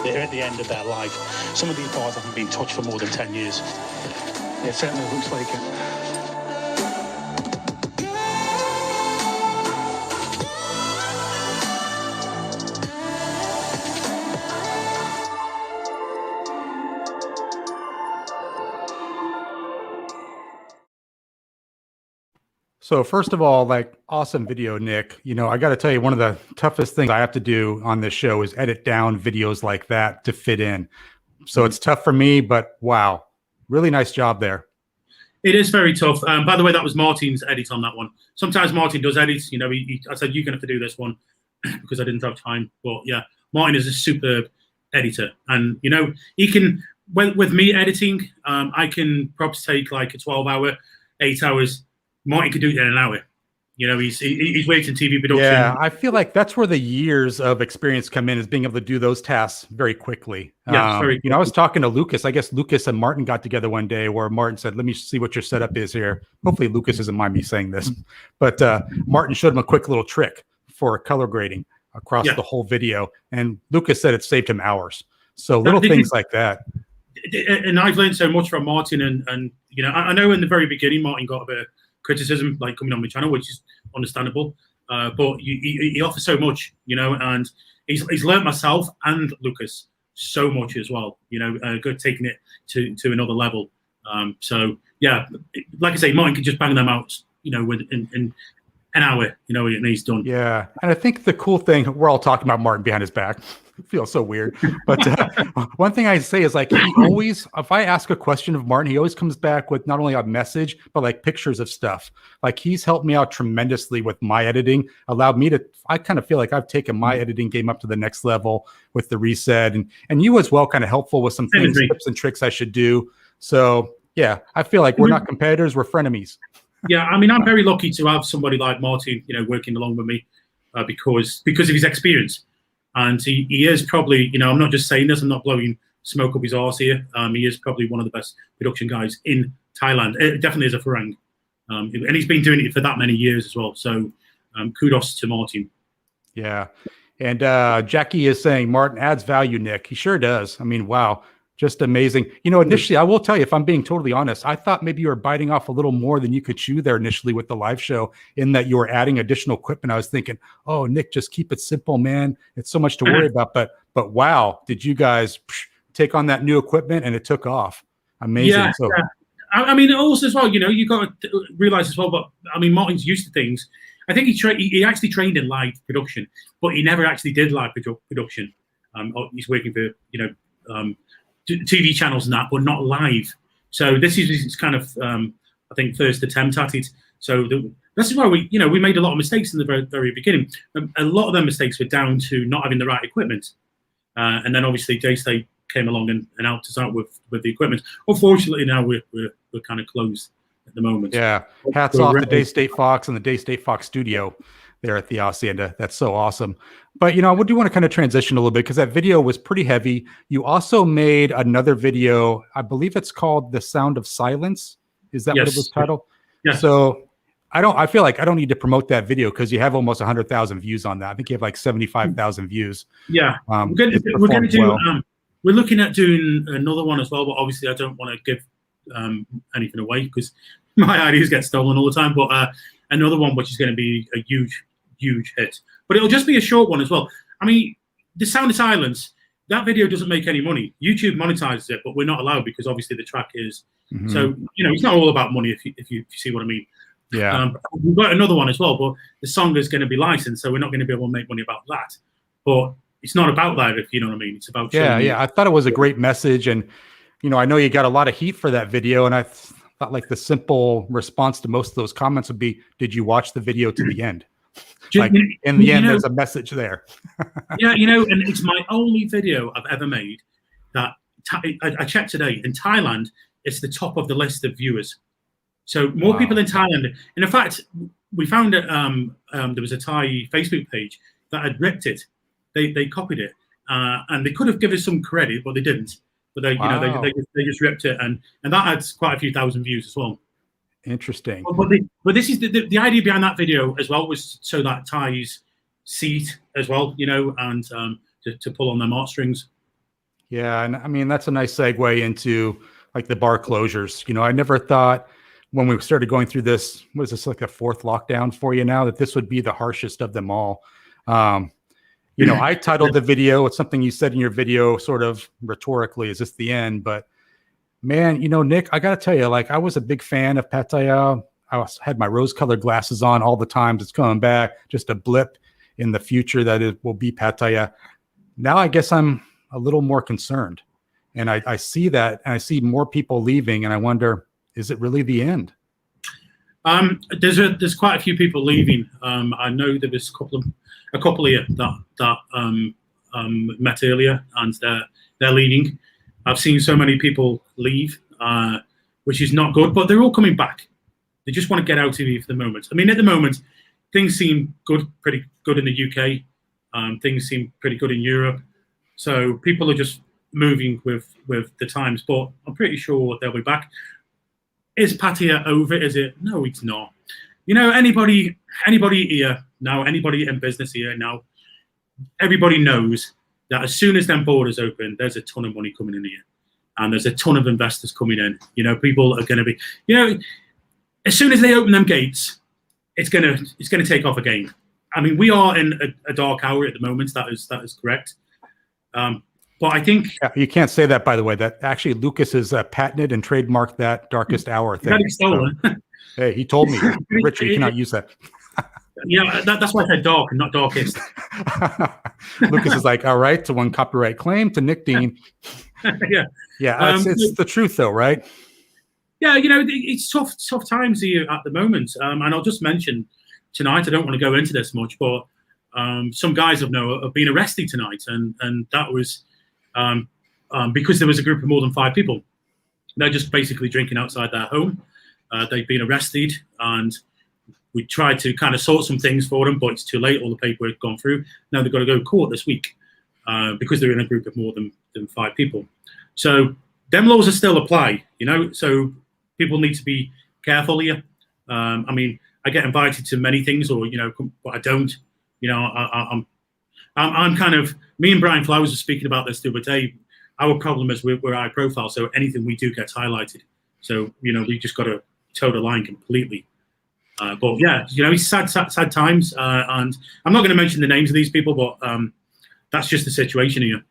They're at the end of their life. Some of these bars haven't been touched for more than 10 years. It certainly looks like it. So first of all, awesome video, Nick. I got to tell you, one of the toughest things I have to do on this show is edit down videos like that to fit in. So it's tough for me, but wow, really nice job there. It is very tough. By the way, that was Martin's edit on that one. Sometimes Martin does edits. I said, you're going to have to do this one because I didn't have time. But yeah, Martin is a superb editor. And, he can, with me editing, I can probably take like a 12-hour, 8 hours. Martin could do it in an hour. He's worked in TV production. Yeah, I feel like that's where the years of experience come in, is being able to do those tasks very quickly. Yeah, very quickly. I was talking to Lucas. I guess Lucas and Martin got together one day where Martin said, let me see what your setup is here. Hopefully Lucas doesn't mind me saying this. But Martin showed him a quick little trick for color grading across the whole video. And Lucas said it saved him hours. So little things like that. And I've learned so much from Martin. And I know in the very beginning, Martin got a bit of criticism coming on my channel, which is understandable, but he offers so much, and he's learned myself and Lucas so much as well, good taking it to another level. So yeah, like I say, Martin can just bang them out, in an hour, and he's done. Yeah, and I think the cool thing, we're all talking about Martin behind his back. It feels so weird, but one thing I say is he always, if I ask a question of Martin, he always comes back with not only a message but pictures of stuff. He's helped me out tremendously with my editing, allowed me to, I kind of feel like I've taken my editing game up to the next level with the reset, and you as well, kind of helpful with some things, tips and tricks I should do. So yeah, I feel like we're not competitors, we're frenemies. Yeah, I mean, I'm very lucky to have somebody like Martin, working along with me because of his experience. And he is probably, I'm not just saying this, I'm not blowing smoke up his arse here. He is probably one of the best production guys in Thailand. It definitely is a Farang. And he's been doing it for that many years as well. So kudos to Martin. Yeah. And Jackie is saying, Martin adds value, Nick. He sure does. I mean, wow. Just amazing. Initially, I will tell you, if I'm being totally honest, I thought maybe you were biting off a little more than you could chew there initially with the live show, in that you were adding additional equipment. I was thinking, oh, Nick, just keep it simple, man. It's so much to worry about. But wow, did you guys take on that new equipment and it took off? Amazing. Yeah, so, yeah. I mean, also as well, you got to realize as well, but I mean, Martin's used to things. I think he actually trained in live production, but he never actually did live production. He's working for, TV channels and that, but not live. So this is his kind of, I think, first attempt at it. So this is why we made a lot of mistakes in the very, very beginning. A lot of them mistakes were down to not having the right equipment. And then obviously Daystate came along and helped us out with the equipment. Unfortunately, now we're kind of closed at the moment. Yeah, hats off to Daystate Fox and the Daystate Fox studio there at the Hacienda. That's so awesome. But, I do want to kind of transition a little bit because that video was pretty heavy. You also made another video. I believe it's called The Sound of Silence. Is that what it was titled? Yeah. So I feel like I don't need to promote that video because you have almost 100,000 views on that. I think you have like 75,000 views. Yeah. We're going to do, we're looking at doing another one as well, but obviously I don't want to give anything away because my ideas get stolen all the time. But another one which is going to be a huge hit, but it'll just be a short one as well. I mean, The Sound of Silence, that video doesn't make any money. YouTube monetizes it, but we're not allowed because obviously the track is. So it's not all about money if you see what I mean. Yeah. We've got another one as well, but the song is going to be licensed, so we're not going to be able to make money about that. But it's not about that, if you know what I mean. It's about I thought it was a great message, and I know you got a lot of heat for that video, and I thought like the simple response to most of those comments would be, "Did you watch the video to the end?" Like in the end, there's a message there. Yeah, and it's my only video I've ever made that I checked today. In Thailand, it's the top of the list of viewers. So more people in Thailand. And in fact, we found that there was a Thai Facebook page that had ripped it. They copied it, and they could have given us some credit, but they didn't. But they just ripped it, and that had quite a few thousand views as well. Interesting. But this is the idea behind that video as well, was so that Thais see it as well, and to pull on their heartstrings. Yeah, and I mean that's a nice segue into like the bar closures. I never thought when we started going through this, what is this, like a fourth lockdown for you now, that this would be the harshest of them all. I titled the video, it's something you said in your video sort of rhetorically, is this the end? But man, Nick, I got to tell you, like I was a big fan of Pattaya. I had my rose-colored glasses on all the time. It's coming back, just a blip in the future that it will be Pattaya. Now I guess I'm a little more concerned. And I see that, and I see more people leaving, and I wonder, is it really the end? There's quite a few people leaving. I know there was a couple here that met earlier, and they're leaving. I've seen so many people leave, which is not good, but they're all coming back. They just want to get out of here for the moment. I mean, at the moment, things seem pretty good in the UK. Things seem pretty good in Europe. So people are just moving with the times, but I'm pretty sure they'll be back. Is Pattaya over? Is it? No, it's not. Anybody here now, anybody in business here now, everybody knows that as soon as them borders open, there's a ton of money coming in here, and there's a ton of investors coming in. People are going to be, as soon as they open them gates, it's going to take off again. I mean, we are in a dark hour at the moment. That is correct. But I think you can't say that, by the way. That actually Lucas has patented and trademarked that darkest hour thing. Stolen. So, hey, he told me, Richard, you cannot use that. Yeah, that's why I said dark and not darkest. Lucas is like, all right, to one copyright claim to Nick Dean. Yeah. It's the truth, though, right? Yeah, it's tough times here at the moment. And I'll just mention tonight. I don't want to go into this much, but some guys have been arrested tonight, and that was. Because there was a group of more than 5 people. They're just basically drinking outside their home. They've been arrested, and we tried to kind of sort some things for them, but it's too late. All the paperwork gone through. Now they've got to go to court this week because they're in a group of more than 5 people. So them laws are still apply, so people need to be careful here. I mean, I get invited to many things, or but I don't. I'm kind of, me and Brian Flowers were speaking about this the other day. Our problem is we're high profile, so anything we do gets highlighted. So we just got to toe the line completely. But yeah, it's sad times, and I'm not going to mention the names of these people, but that's just the situation here.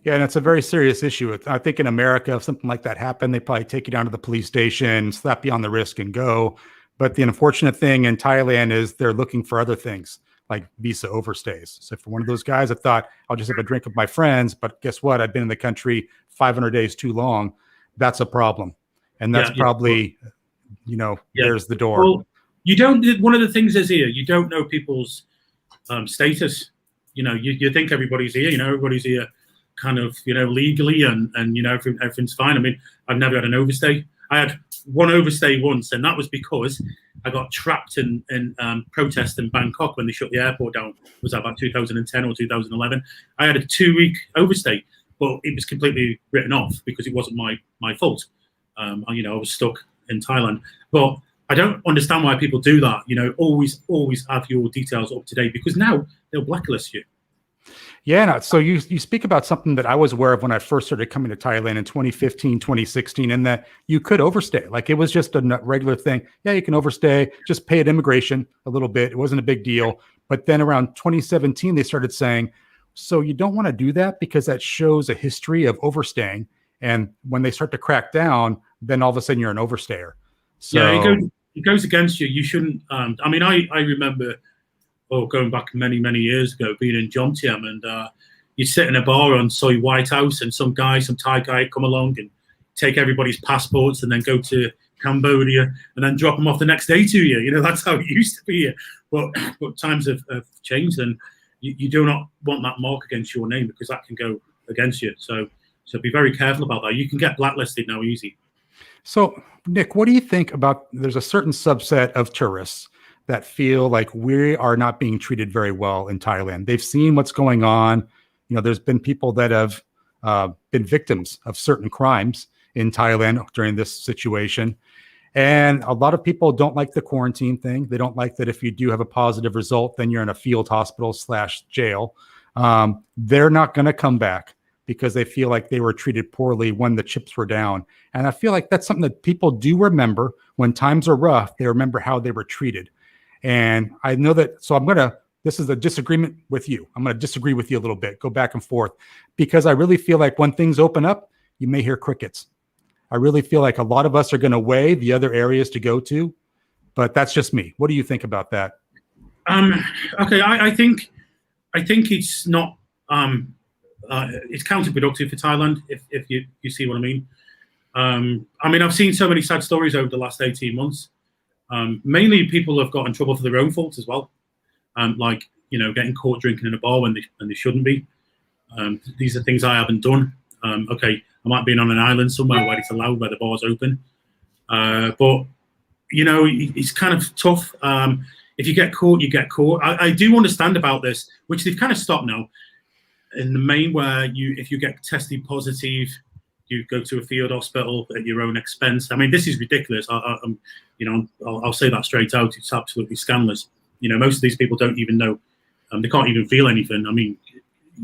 Yeah, and it's a very serious issue. I think in America, if something like that happened, they probably take you down to the police station, slap you on the wrist, and go. But the unfortunate thing in Thailand is they're looking for other things, like visa overstays. So for one of those guys, I thought I'll just have a drink with my friends, but guess what? I've been in the country 500 days too long. That's a problem, and that's probably, there's the door. Well, one of the things is here, you don't know people's status. You think everybody's here. Everybody's here, kind of, legally, and everything's fine. I mean, I've never had an overstay. I had one overstay once, and that was because I got trapped in protest in Bangkok when they shut the airport down. Was that about 2010 or 2011? I had a 2-week overstay, but it was completely written off because it wasn't my fault. I was stuck in Thailand. But I don't understand why people do that. Always have your details up to date, because now they'll blacklist you. Yeah, no, so you speak about something that I was aware of when I first started coming to Thailand in 2015, 2016, and that you could overstay. Like, it was just a regular thing. Yeah, you can overstay, just pay at immigration a little bit. It wasn't a big deal. But then around 2017, they started saying, so you don't want to do that because that shows a history of overstaying. And when they start to crack down, then all of a sudden you're an overstayer. So yeah, it goes against you. You shouldn't. I mean, I remember, going back many years ago, being in Jomtien, and you'd sit in a bar on Soi White House, and some Thai guy would come along and take everybody's passports, and then go to Cambodia, and then drop them off the next day to you. That's how it used to be here. But times have changed, and you do not want that mark against your name, because that can go against you. So be very careful about that. You can get blacklisted now easy. So, Nick, what do you think about, there's a certain subset of tourists that feel like we are not being treated very well in Thailand. They've seen what's going on. There's been people that have been victims of certain crimes in Thailand during this situation. And a lot of people don't like the quarantine thing. They don't like that if you do have a positive result, then you're in a field hospital / jail. They're not going to come back because they feel like they were treated poorly when the chips were down. And I feel like that's something that people do remember. When times are rough, they remember how they were treated. And I know that, so this is a disagreement with you. I'm going to disagree with you a little bit, go back and forth, because I really feel like when things open up, you may hear crickets. I really feel like a lot of us are going to weigh the other areas to go to, but that's just me. What do you think about that? Okay, I think it's not, it's counterproductive for Thailand, if you see what I mean. I mean, I've seen so many sad stories over the last 18 months. Mainly people have got in trouble for their own fault as well. Like, getting caught drinking in a bar when they shouldn't be. These are things I haven't done. Okay, I might be on an island somewhere where it's allowed, where the bar's open. But, it's kind of tough. If you get caught, you get caught. I do understand about this, which they've kind of stopped now, in the main, where if you get tested positive, you go to a field hospital at your own expense. I mean, this is ridiculous. I'll say that straight out. It's absolutely scandalous. Most of these people don't even know. They can't even feel anything. I mean,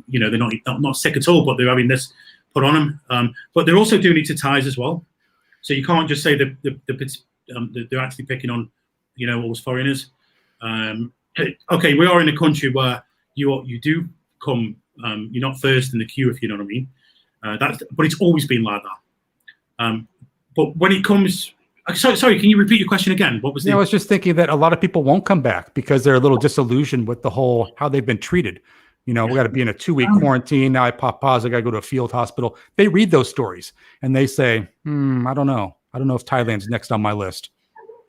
they're not sick at all, but they're having this put on them. But they're also doing it to Thais as well. So you can't just say that they're actually picking on, all those foreigners. Okay, we are in a country where you do come. You're not first in the queue, if you know what I mean. But it's always been like that. But when it comes, sorry, can you repeat your question again? What was? I was just thinking that a lot of people won't come back because they're a little disillusioned with the whole how they've been treated. We got to be in a 2-week quarantine. Now I pop positive. I got to go to a field hospital. They read those stories and they say, I don't know. I don't know if Thailand's next on my list.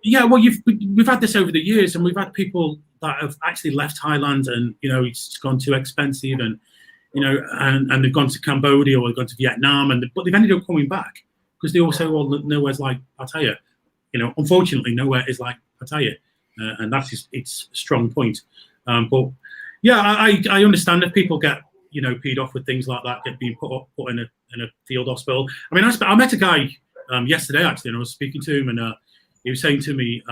Yeah, well, we've had this over the years, and we've had people that have actually left Thailand, and it's gone too expensive, and and they've gone to Cambodia or they've gone to Vietnam, but they've ended up coming back because they also all know where's like Pattaya. unfortunately, nowhere is like Pattaya, and that's its strong point. But yeah, I understand if people get peed off with things like that, get being put in a field hospital. I mean, I met a guy yesterday actually, and I was speaking to him, and he was saying to me,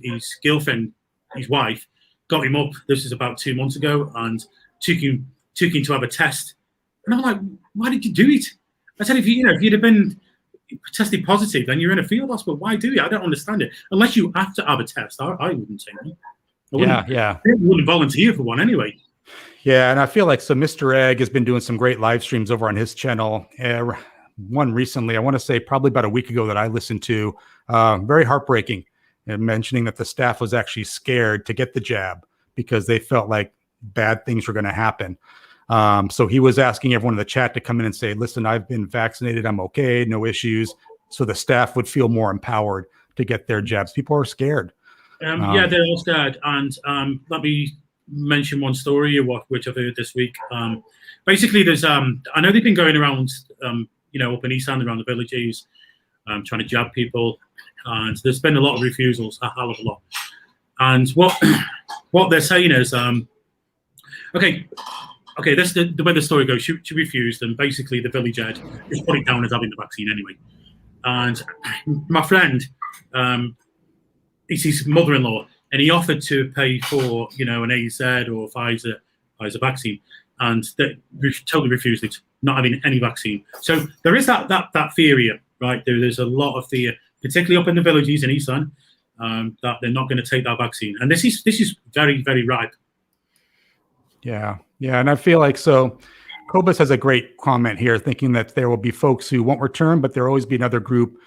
his girlfriend, his wife, got him up. This is about 2 months ago, and took him to have a test. And I'm like, why did you do it? I said, if you'd have been tested positive, then you're in a field hospital. Why do you? I don't understand it. Unless you have to have a test, I wouldn't take one. I wouldn't volunteer for one anyway. Yeah, and I feel like Mr. Egg has been doing some great live streams over on his channel. One recently, I want to say probably about a week ago that I listened to, very heartbreaking, and mentioning that the staff was actually scared to get the jab because they felt like bad things were going to happen. So he was asking everyone in the chat to come in and say, listen, I've been vaccinated. I'm okay. No issues. So the staff would feel more empowered to get their jabs. People are scared. Yeah, they're all scared. And let me mention one story which I've heard this week. Basically, there's I know they've been going around, up in East End around the villages, trying to jab people. And there's been a lot of refusals, a hell of a lot. And what they're saying is, okay, that's the way the story goes. She refused, and basically the village head just put it down as having the vaccine anyway. And my friend, it's his mother-in-law, and he offered to pay for, an AZ or Pfizer vaccine, and they totally refused it, not having any vaccine. So there is that fear here, right? There's a lot of fear, particularly up in the villages in East End, that they're not going to take that vaccine, and this is very, very ripe. Yeah, and I feel like Cobus has a great comment here, thinking that there will be folks who won't return, but there will always be another group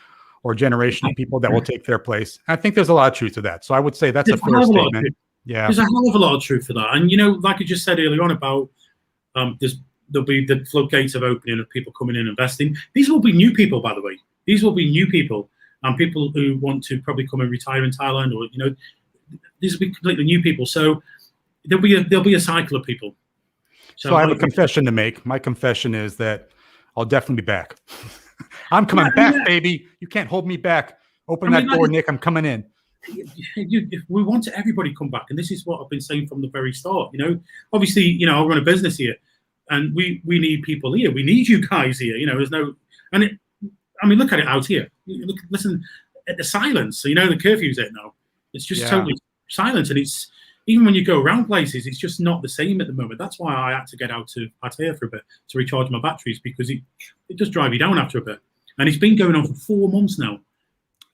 or generation of people that will take their place. I think there's a lot of truth to that. So I would say that's a fair statement. Yeah, there's a hell of a lot of truth to that. And like I just said earlier on about there'll be the floodgates of opening of people coming in investing. These will be new people, by the way. These will be new people, and people who want to probably come and retire in Thailand, or these will be completely new people. So there'll be a cycle of people. So I have a confession to make. My confession is that I'll definitely be back. I'm coming back, baby. You can't hold me back. Open that door, Nick. I'm coming in. We want everybody to come back, and this is what I've been saying from the very start. Obviously, I run a business here, and we need people here. We need you guys here. There's no, look at it out here. Listen at the silence. So the curfew's it now. It's just totally silent, and it's. Even when you go around places, it's just not the same at the moment. That's why I had to get out to Pattaya for a bit to recharge my batteries, because it does drive you down after a bit. And it's been going on for 4 months now.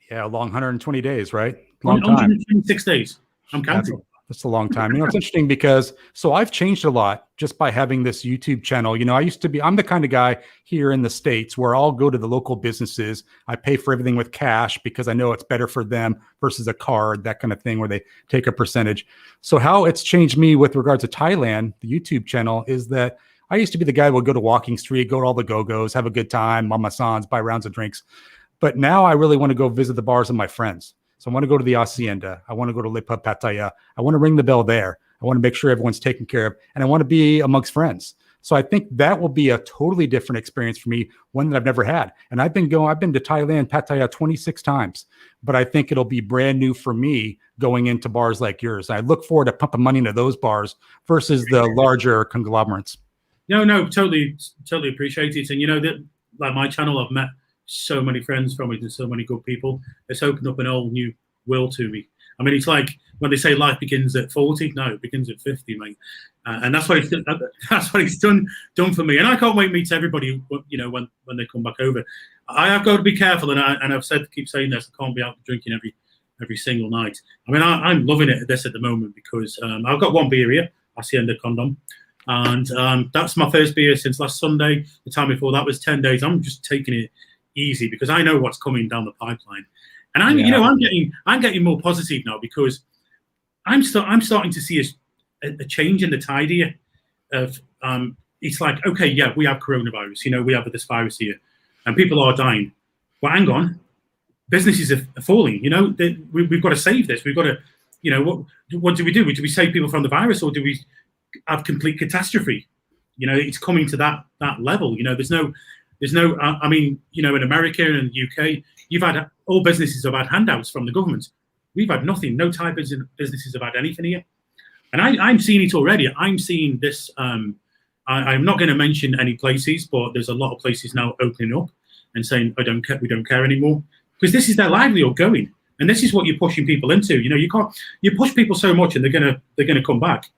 Yeah, a long 120 days, right? Long time. 126 days. I'm counting. That's a long time. It's interesting because I've changed a lot just by having this YouTube channel. I'm the kind of guy here in the States where I'll go to the local businesses. I pay for everything with cash because I know it's better for them versus a card, that kind of thing, where they take a percentage. So how it's changed me with regards to Thailand, the YouTube channel, is that I used to be the guy who would go to Walking Street, go to all the go-go's, have a good time, mama sans, buy rounds of drinks. But now I really want to go visit the bars of my friends. So I want to go to the Hacienda. I want to go to Lipa Pattaya. I want to ring the bell there. I want to make sure everyone's taken care of, and I want to be amongst friends. So I think that will be a totally different experience for me, one that I've never had. And I've been to Thailand, Pattaya 26 times, but I think it'll be brand new for me going into bars like yours. I look forward to pumping money into those bars versus the larger conglomerates. No, totally appreciate it. And that, like my channel, I've met so many friends from it and so many good people. It's opened up an whole new world to me. It's like when they say life begins at 40. No, it begins at 50, mate. And that's what it's done for me. And I can't wait to meet everybody. When they come back over, I have got to be careful. And I've keep saying this. I can't be out drinking every single night. I'm loving it at the moment because I've got one beer here, Hacienda Condom. And that's my first beer since last Sunday. The time before that was 10 days. I'm just taking it easy because I know what's coming down the pipeline, and I'm getting more positive now because I'm starting to see a change in the tide here. Of it's like, okay, yeah, we have coronavirus, we have this virus here, and people are dying. But hang on, businesses are falling. We've got to save this. We've got to, what do we do? Do we save people from the virus, or do we have complete catastrophe? It's coming to that level. There's no. There's no, I mean, you know, in America and the UK, all businesses have had handouts from the government. We've had nothing. No Thai businesses have had anything here. And I'm seeing it already. I'm seeing this. I'm not going to mention any places, but there's a lot of places now opening up and saying, we don't care anymore, because this is their livelihood going. And this is what you're pushing people into. You know, you push people so much and they're gonna come back.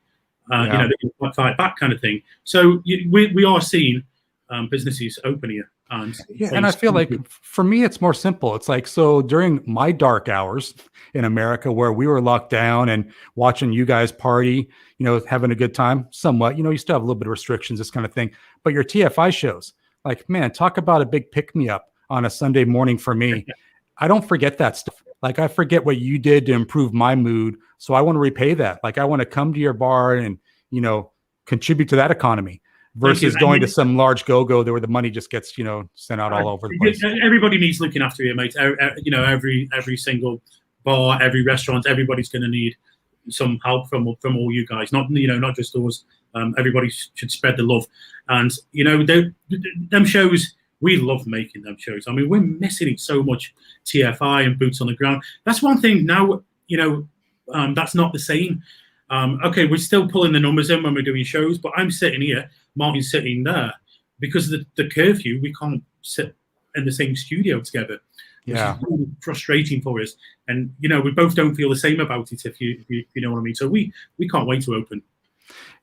You know, they can fight back kind of thing. So we are seeing businesses open here. And I feel like for me, it's more simple. It's like, so during my dark hours in America, where we were locked down and watching you guys party, you know, having a good time somewhat, you know, you still have a little bit of restrictions, this kind of thing, but your TFI shows, like, man, talk about a big pick me up on a Sunday morning for me. I don't forget that stuff. Like, I forget what you did to improve my mood. So I want to repay that. Like, I want to come to your bar and, you know, contribute to that economy. Versus going to some large go-go where the money just gets, you know, sent out all over the place. Everybody needs looking after you, mate. You know, every single bar, every restaurant, everybody's going to need some help from all you guys. Not just us. Everybody should spread the love. And you know, them shows, we love making them shows. I mean, we're missing it so much. TFI and boots on the ground. That's one thing now. You know, that's not the same. Okay, we're still pulling the numbers in when we're doing shows, but I'm sitting here. Martin's sitting there because of the curfew. We can't sit in the same studio together. Yeah, which is really frustrating for us. And you know, we both don't feel the same about it. If you know what I mean. So we can't wait to open.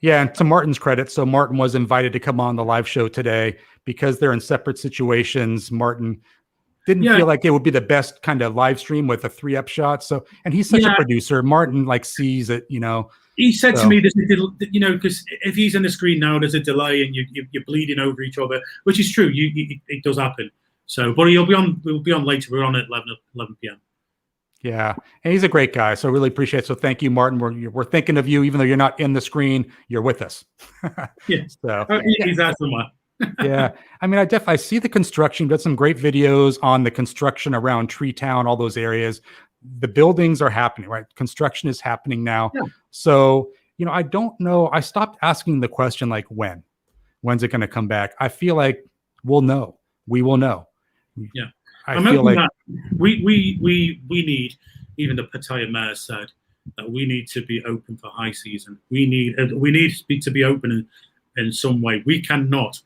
Yeah, and to Martin's credit, so Martin was invited to come on the live show today because they're in separate situations. Martin didn't feel like it would be the best kind of live stream with a 3-up shot. So, and he's such a producer. Martin like sees it, you know. He said to me, you know, because if he's in the screen now, there's a delay and you're bleeding over each other, which is true. It does happen. So, but we'll be on later. We're on at 11 p.m. Yeah, and he's a great guy, so I really appreciate it. So thank you, Martin. We're thinking of you, even though you're not in the screen. You're with us. Yeah. So he's out somewhere. Yeah, I mean, I see the construction. You've got some great videos on the construction around Tree Town, all those areas. The buildings are happening, right? Construction is happening now. Yeah. So, you know, I don't know. I stopped asking the question, like, when's it going to come back? I feel like we'll know. We will know. Yeah. I feel like we need, even the Pattaya mayor said that we need to be open for high season. We need to be open in some way. We cannot.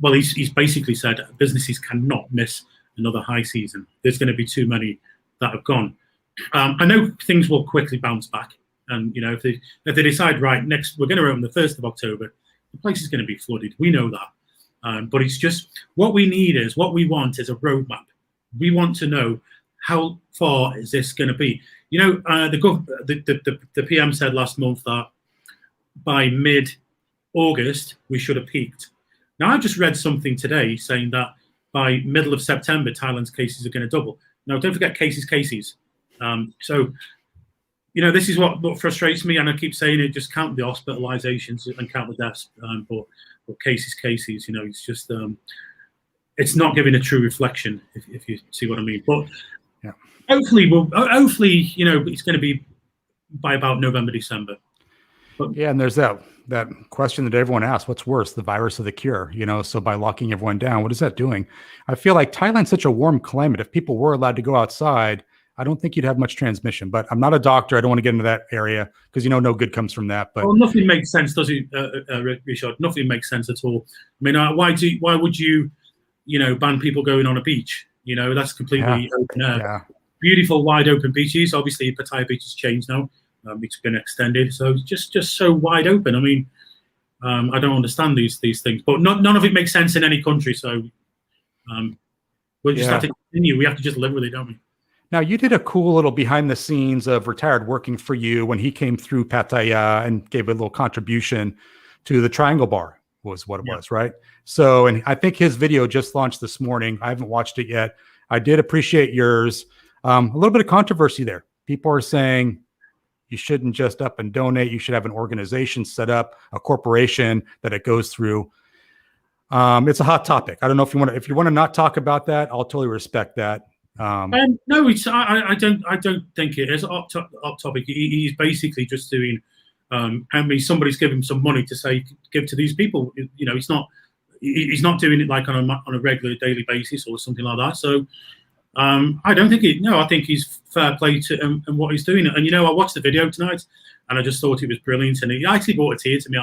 Well, he's basically said businesses cannot miss another high season. There's going to be too many that have gone. I know things will quickly bounce back, and you know, if they decide, right, we're going to open the 1st of October, the place is going to be flooded. We know that, but it's just what we want is a roadmap. We want to know how far is this going to be. You know, the PM said last month that by mid-August we should have peaked. Now, I just read something today saying that by middle of September, Thailand's cases are going to double. Now, don't forget cases. So, you know, this is what frustrates me, and I keep saying it, just count the hospitalizations and count the deaths, but cases, you know, it's just, it's not giving a true reflection, if you see what I mean. But yeah, hopefully, you know, it's going to be by about November, December. But, yeah, and there's that question that everyone asks, what's worse, the virus or the cure? You know, so by locking everyone down, what is that doing? I feel like Thailand's such a warm climate. If people were allowed to go outside, I don't think you'd have much transmission. But I'm not a doctor. I don't want to get into that area because, you know, no good comes from that. But nothing makes sense, does it, Richard? Nothing makes sense at all. I mean, why would you, you know, ban people going on a beach? You know, that's completely open air. Yeah. Beautiful, wide open beaches. Obviously, Pattaya Beach has changed now. It's been extended, so just so wide open. I mean, I don't understand these things, but none of it makes sense in any country. So we'll just have to continue. We have to just live with it, don't we? Now, you did a cool little behind the scenes of Retired Working for You when he came through Pattaya and gave a little contribution to the Triangle Bar, was what it was, right? So, and I think his video just launched this morning. I haven't watched it yet. I did appreciate yours. A little bit of controversy there. People are saying you shouldn't just up and donate. You should have an organization set up, a corporation that it goes through. It's a hot topic. I don't know if you want to not talk about that. I'll totally respect that. No, it's I don't think it is a hot topic. He's basically just doing. I mean, somebody's giving him some money to say give to these people. You know, it's not. he's not doing it like on a regular daily basis or something like that. So I don't think I think he's fair play to and what he's doing. And I watched the video tonight, and I just thought it was brilliant. And he actually brought a tear to me.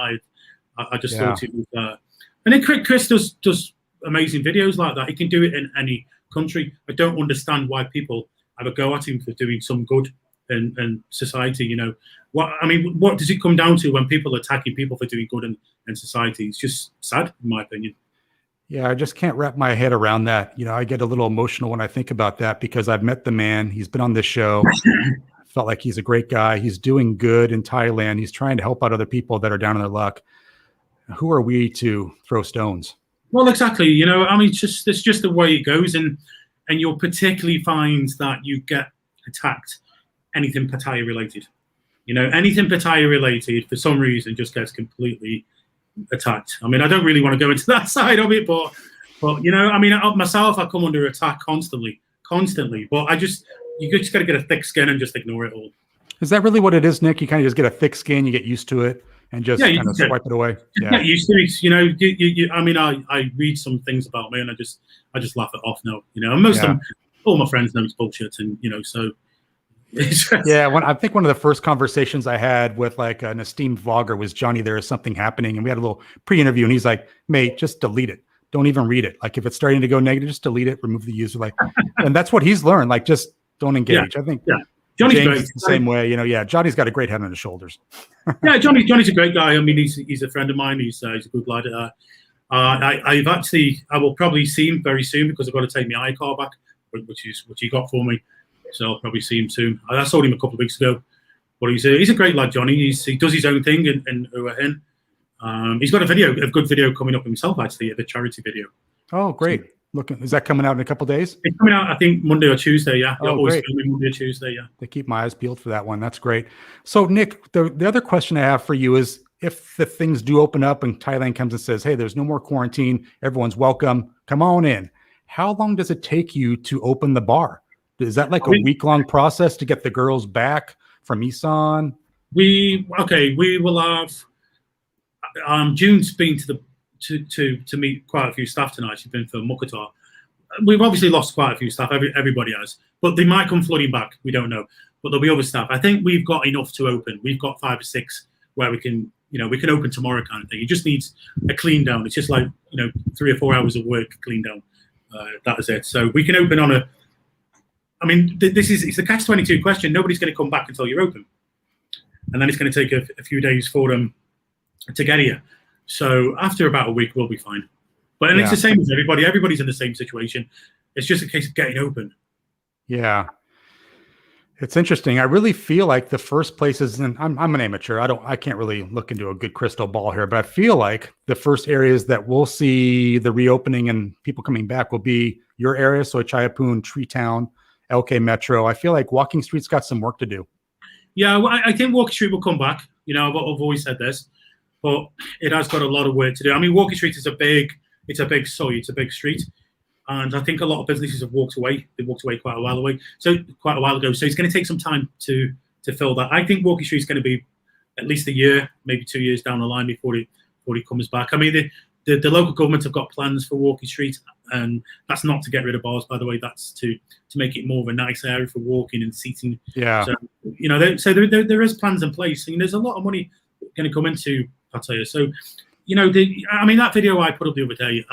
I just thought it was. And then Chris does amazing videos like that. He can do it in any country. I don't understand why people have a go at him for doing some good in society. What does it come down to when people are attacking people for doing good in society? It's just sad, in my opinion. Yeah, I just can't wrap my head around that. I get a little emotional when I think about that because I've met the man. He's been on this show. I felt like he's a great guy. He's doing good in Thailand. He's trying to help out other people that are down on their luck. Who are we to throw stones? Well, exactly. It's just the way it goes, and you'll particularly find that you get attacked anything Pattaya related. Anything Pattaya related for some reason just gets completely attacked. I don't really want to go into that side of it, but myself, I come under attack constantly. But you just got to get a thick skin and just ignore it all. Is that really what it is, Nick? You kind of just get a thick skin, you get used to it, and just kind of swipe it away. Yeah, get used to it. I read some things about me, and I just laugh it off now. And most of them, all my friends know it's bullshit, and so. I think one of the first conversations I had with like an esteemed vlogger was, Johnny, there is something happening, and we had a little pre-interview, and he's like, mate, just delete it. Don't even read it. Like if it's starting to go negative, just delete it, remove the user. Like, and that's what he's learned. Like just don't engage. I think Johnny's James great. is the same way. Johnny's got a great head on his shoulders. Johnny's a great guy. He's a friend of mine. He's a good lad. I will probably see him very soon because I've got to take my iCar back, which he got for me. So I'll probably see him soon. I saw him a couple of weeks ago, but he's a great lad, Johnny. He does his own thing in Hua Hin. He's got a good video coming up himself, actually, the charity video. Oh, great! Is that coming out in a couple of days? It's coming out, I think, Monday or Tuesday. Yeah, great. Monday or Tuesday. Yeah, they keep my eyes peeled for that one. That's great. So, Nick, the other question I have for you is, if the things do open up and Thailand comes and says, "Hey, there's no more quarantine. Everyone's welcome. Come on in." How long does it take you to open the bar? Is that like a week-long process to get the girls back from Isan? We will have. June's been to meet quite a few staff tonight. She's been for Mukatar. We've obviously lost quite a few staff. Everybody has, but they might come flooding back. We don't know, but there'll be other staff. I think we've got enough to open. We've got 5 or 6 where we can open tomorrow, kind of thing. It just needs a clean down. It's just like 3 or 4 hours of work clean down. That is it. So we can open on a. It's a catch-22 question. Nobody's going to come back until you're open, and then it's going to take a few days for them to get here. So after about a week, we'll be fine. But it's the same as everybody. Everybody's in the same situation. It's just a case of getting open. Yeah, it's interesting. I really feel like the first places, and I'm an amateur. I can't really look into a good crystal ball here, but I feel like the first areas that we'll see the reopening and people coming back will be your area, so Chayapun, Tree Town, LK Metro. I feel like Walking Street's got some work to do. Yeah, well, I think Walking Street will come back. I've always said this, but it has got a lot of work to do. Walking Street is a big street, and I think a lot of businesses have walked away. They walked away quite a while ago. So it's going to take some time to fill that. I think Walking Street is going to be at least a year, maybe 2 years down the line before it comes back. The local government have got plans for Walking Street, and that's not to get rid of bars, by the way. That's to make it more of a nice area for walking and seating. Yeah. So there is plans in place, and there's a lot of money going to come into Pattaya. So that video I put up the other day,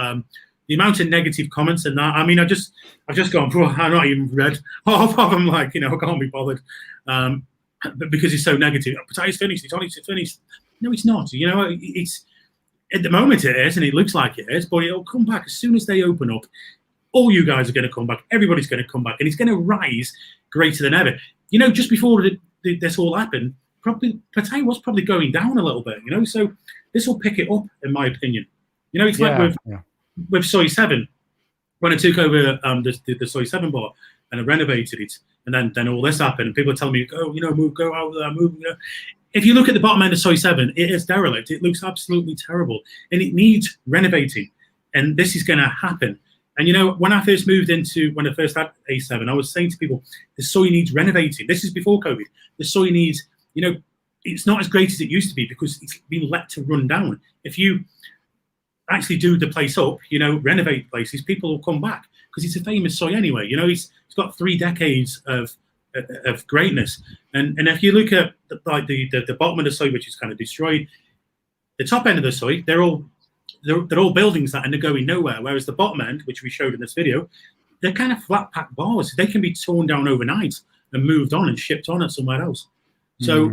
the amount of negative comments and that. I've just gone, bro, I've not even read half of them. I can't be bothered, but because it's so negative. Pattaya's finished. It's finished. No, it's not. It's. At the moment it is, and it looks like it is, but it'll come back as soon as they open up. All you guys are going to come back. Everybody's going to come back, and it's going to rise greater than ever. Just before this all happened, Pattaya was probably going down a little bit. So this will pick it up, in my opinion. It's like with Soy 7, when I took over the Soy 7 bar and I renovated it, and then all this happened, and people are telling me, go out there, move. If you look at the bottom end of Soy 7, it is derelict. It looks absolutely terrible, and it needs renovating. And this is going to happen. And when I first had A7, I was saying to people, the soy needs renovating. This is before COVID. The soy needs, it's not as great as it used to be because it's been let to run down. If you actually do the place up, renovate places, people will come back because it's a famous soy anyway. It's got 3 decades of greatness. And if you look at the bottom of the soy, which is kind of destroyed, the top end of the soy, they're all buildings that are going nowhere. Whereas the bottom end, which we showed in this video, they're kind of flat pack bars. They can be torn down overnight and moved on and shipped on at somewhere else. So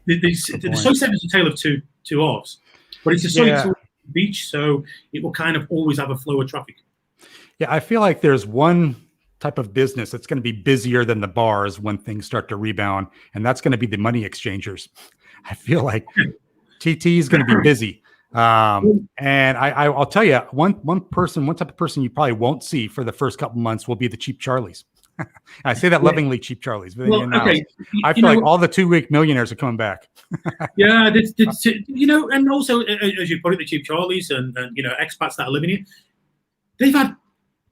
the soy set is a tale of two halves, but it's a soy beach, so it will kind of always have a flow of traffic. Yeah, I feel like there's one type of business that's going to be busier than the bars when things start to rebound, and that's going to be the money exchangers. I feel like TT is going to be busy. And I'll tell you, one type of person you probably won't see for the first couple months will be the cheap Charlies. I say that lovingly, cheap Charlies. Well, okay. I feel like all the 2-week millionaires are coming back. Yeah, and also, as you put it, the cheap Charlies and expats that are living here, they've had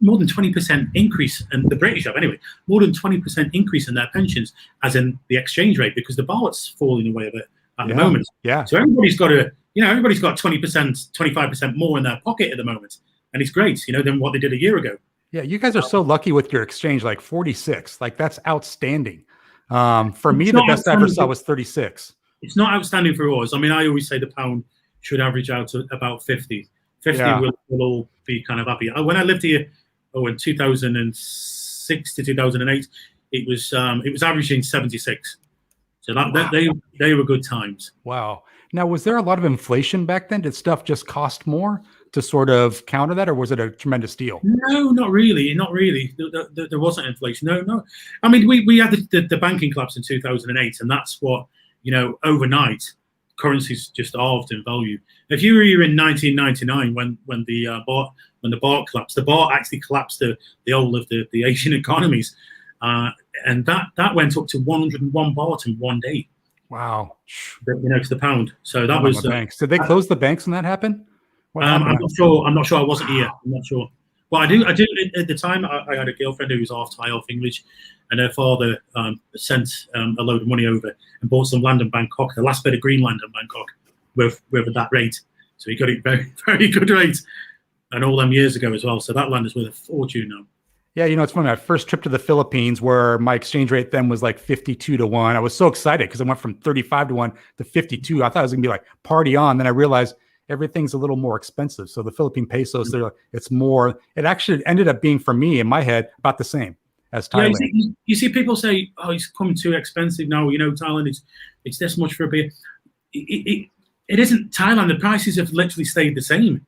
more than 20% increase, and the British have anyway, more than 20% increase in their pensions, as in the exchange rate, because the baht's falling away a bit at the moment. Yeah. So everybody's got 20%, 25% more in their pocket at the moment, and it's great, than what they did a year ago. Yeah, you guys are so lucky with your exchange, like 46. Like, that's outstanding. For me, the best I ever saw was 36. It's not outstanding for us. I mean, I always say the pound should average out to about 50. 50 will all be kind of happy. When I lived here, in 2006 to 2008, it was averaging 76. So they were good times. Wow. Now, was there a lot of inflation back then? Did stuff just cost more to sort of counter that, or was it a tremendous deal? No, not really. Not really. There wasn't inflation. No. I mean, we had the banking collapse in 2008, and that's what, overnight, currencies just halved in value. If you were here in 1999 when the baht collapsed, the baht actually collapsed the whole of the Asian economies, and that went up to 101 baht in one day. Wow. To the pound. So that was banks. Did they close the banks when that happened? I'm not sure. I wasn't here. I'm not sure. Well, I do at the time. I had a girlfriend who was half Thai, half English, and her father sent a load of money over and bought some land in Bangkok, the last bit of green land in Bangkok, with that rate. So he got it very, very good rate, and all them years ago as well. So that land is worth a fortune now. Yeah, it's funny. My first trip to the Philippines, where my exchange rate then was like 52 to 1. I was so excited because I went from 35 to 1 to 52. I thought it was gonna be like party on. Then I realized everything's a little more expensive. So the Philippine pesos, it's more. It actually ended up being, for me in my head, about the same as Thailand. Yeah, you see people say, "Oh, it's come too expensive now." Thailand it's this much for a beer. It isn't Thailand. The prices have literally stayed the same.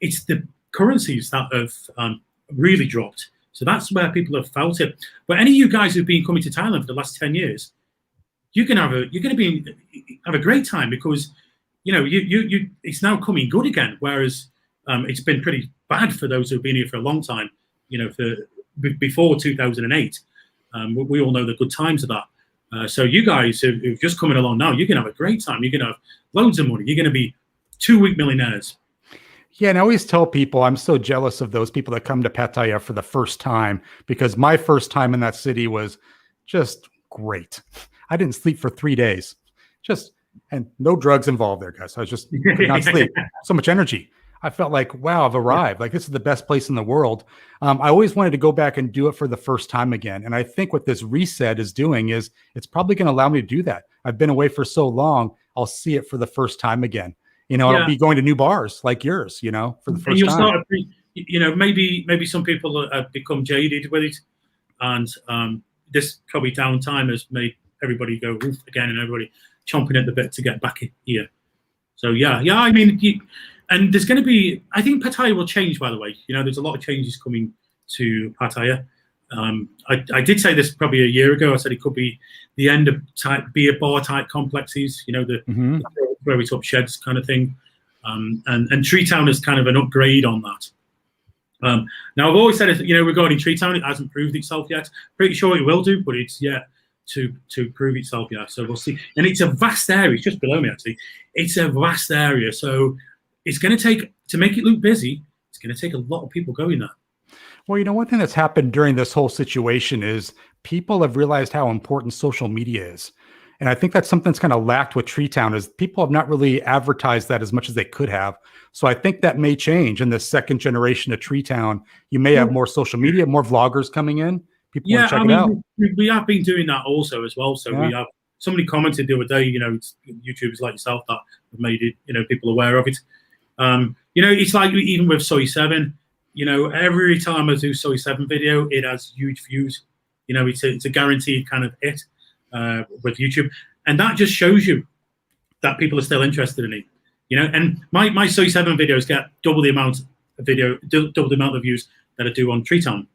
It's the currencies that have really dropped. So that's where people have felt it. But any of you guys who've been coming to Thailand for the last 10 years, you're going to have a great time, because it's now coming good again. Whereas it's been pretty bad for those who've been here for a long time. Before 2008, we all know the good times of that. So you guys who've just coming along now, you're going to have a great time. You're going to have loads of money. You're going to be 2-week millionaires. Yeah, and I always tell people I'm so jealous of those people that come to Pattaya for the first time, because my first time in that city was just great. I didn't sleep for 3 days, and no drugs involved there, guys. I just could not sleep. So much energy. I felt like, wow, I've arrived. Like, this is the best place in the world. I always wanted to go back and do it for the first time again. And I think what this reset is doing is it's probably going to allow me to do that. I've been away for so long. I'll see it for the first time again. I'll be going to new bars like yours, for the first time. And you'll start, maybe some people have become jaded with it. And this probably downtime has made everybody go oof again, and everybody chomping at the bit to get back here. So, I mean, and there's going to be, I think Pattaya will change, by the way. There's a lot of changes coming to Pattaya. I did say this probably a year ago. I said it could be the end of beer bar type complexes, the where we top sheds kind of thing. And Tree Town is kind of an upgrade on that. Now, I've always said, regarding Tree Town, it hasn't proved itself yet. Pretty sure it will do, but it's yet to prove itself yet. So we'll see. And it's a vast area. It's just below me, actually. It's a vast area. So it's going to take, to make it look busy, it's going to take a lot of people going there. Well, one thing that's happened during this whole situation is people have realized how important social media is. And I think that's something that's kind of lacked with Tree Town is people have not really advertised that as much as they could have. So I think that may change in the second generation of Tree Town. You may have more social media, more vloggers coming in. People want to check it out. We have been doing that also as well. So we have somebody commented the other day, it's YouTubers like yourself that have made it, people aware of it. It's like even with Soy 7, every time I do Soy 7 video, it has huge views. It's a guaranteed kind of hit with YouTube. And that just shows you that people are still interested in it. And my Soy 7 videos get double the amount of views that I do on Tree Town.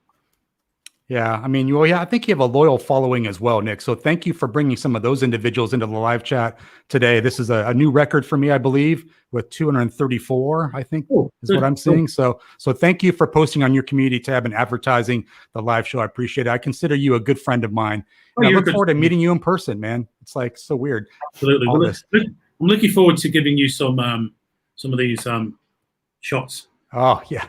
Yeah, I mean, I think you have a loyal following as well, Nick. So thank you for bringing some of those individuals into the live chat today. This is a new record for me, I believe, with 234, I think is what I'm seeing. So thank you for posting on your community tab and advertising the live show. I appreciate it. I consider you a good friend of mine. And I look forward to meeting you in person, man. It's like so weird. Absolutely. I'm looking forward to giving you some of these shots. Oh, yeah.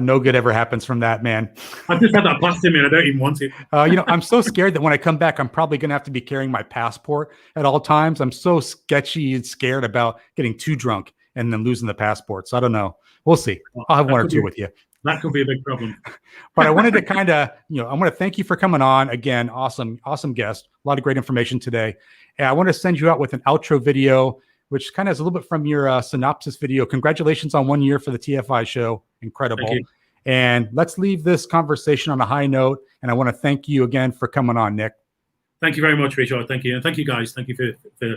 No good ever happens from that, man. I just had that past in me and I don't even want it. I'm so scared that when I come back, I'm probably going to have to be carrying my passport at all times. I'm so sketchy and scared about getting too drunk and then losing the passport. So I don't know. We'll see. I'll have one or two with you. That could be a big problem. But I wanted to kind of, I want to thank you for coming on again. Awesome guest. A lot of great information today. And I want to send you out with an outro video, which kind of is a little bit from your synopsis video. Congratulations on 1 year for the TFI show. Incredible. And let's leave this conversation on a high note. And I want to thank you again for coming on, Nick. Thank you very much, Richard. Thank you. And thank you, guys. Thank you for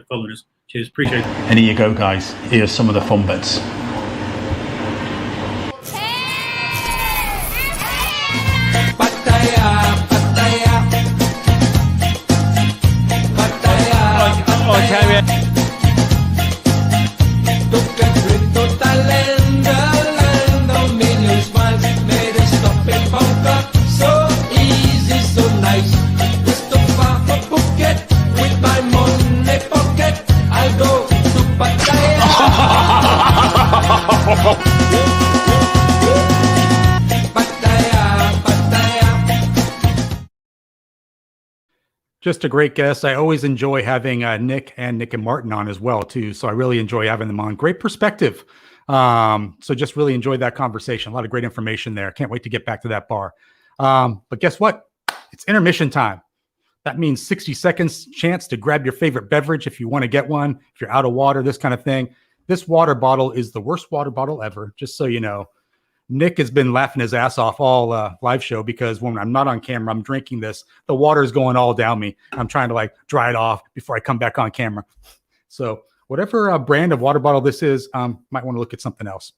following us. Cheers. Appreciate it. And here you go, guys. Here's some of the fun bits. Pattaya, Pattaya. Pattaya. Took a trip to Thailand, the land of million smiles. Made a stop in Bangkok, so easy, so nice. Just too far for Phuket, with my money pocket. I'll go to Pattaya. Pattaya, Pattaya. Just a great guest. I always enjoy having Nick and Martin on as well, too. So I really enjoy having them on. Great perspective. So just really enjoyed that conversation. A lot of great information there. Can't wait to get back to that bar. But guess what? It's intermission time. That means 60 seconds chance to grab your favorite beverage if you want to get one, if you're out of water, this kind of thing. This water bottle is the worst water bottle ever, just so you know. Nick has been laughing his ass off all live show because when I'm not on camera, I'm drinking this. The water is going all down me. I'm trying to dry it off before I come back on camera. So whatever brand of water bottle this is, might want to look at something else.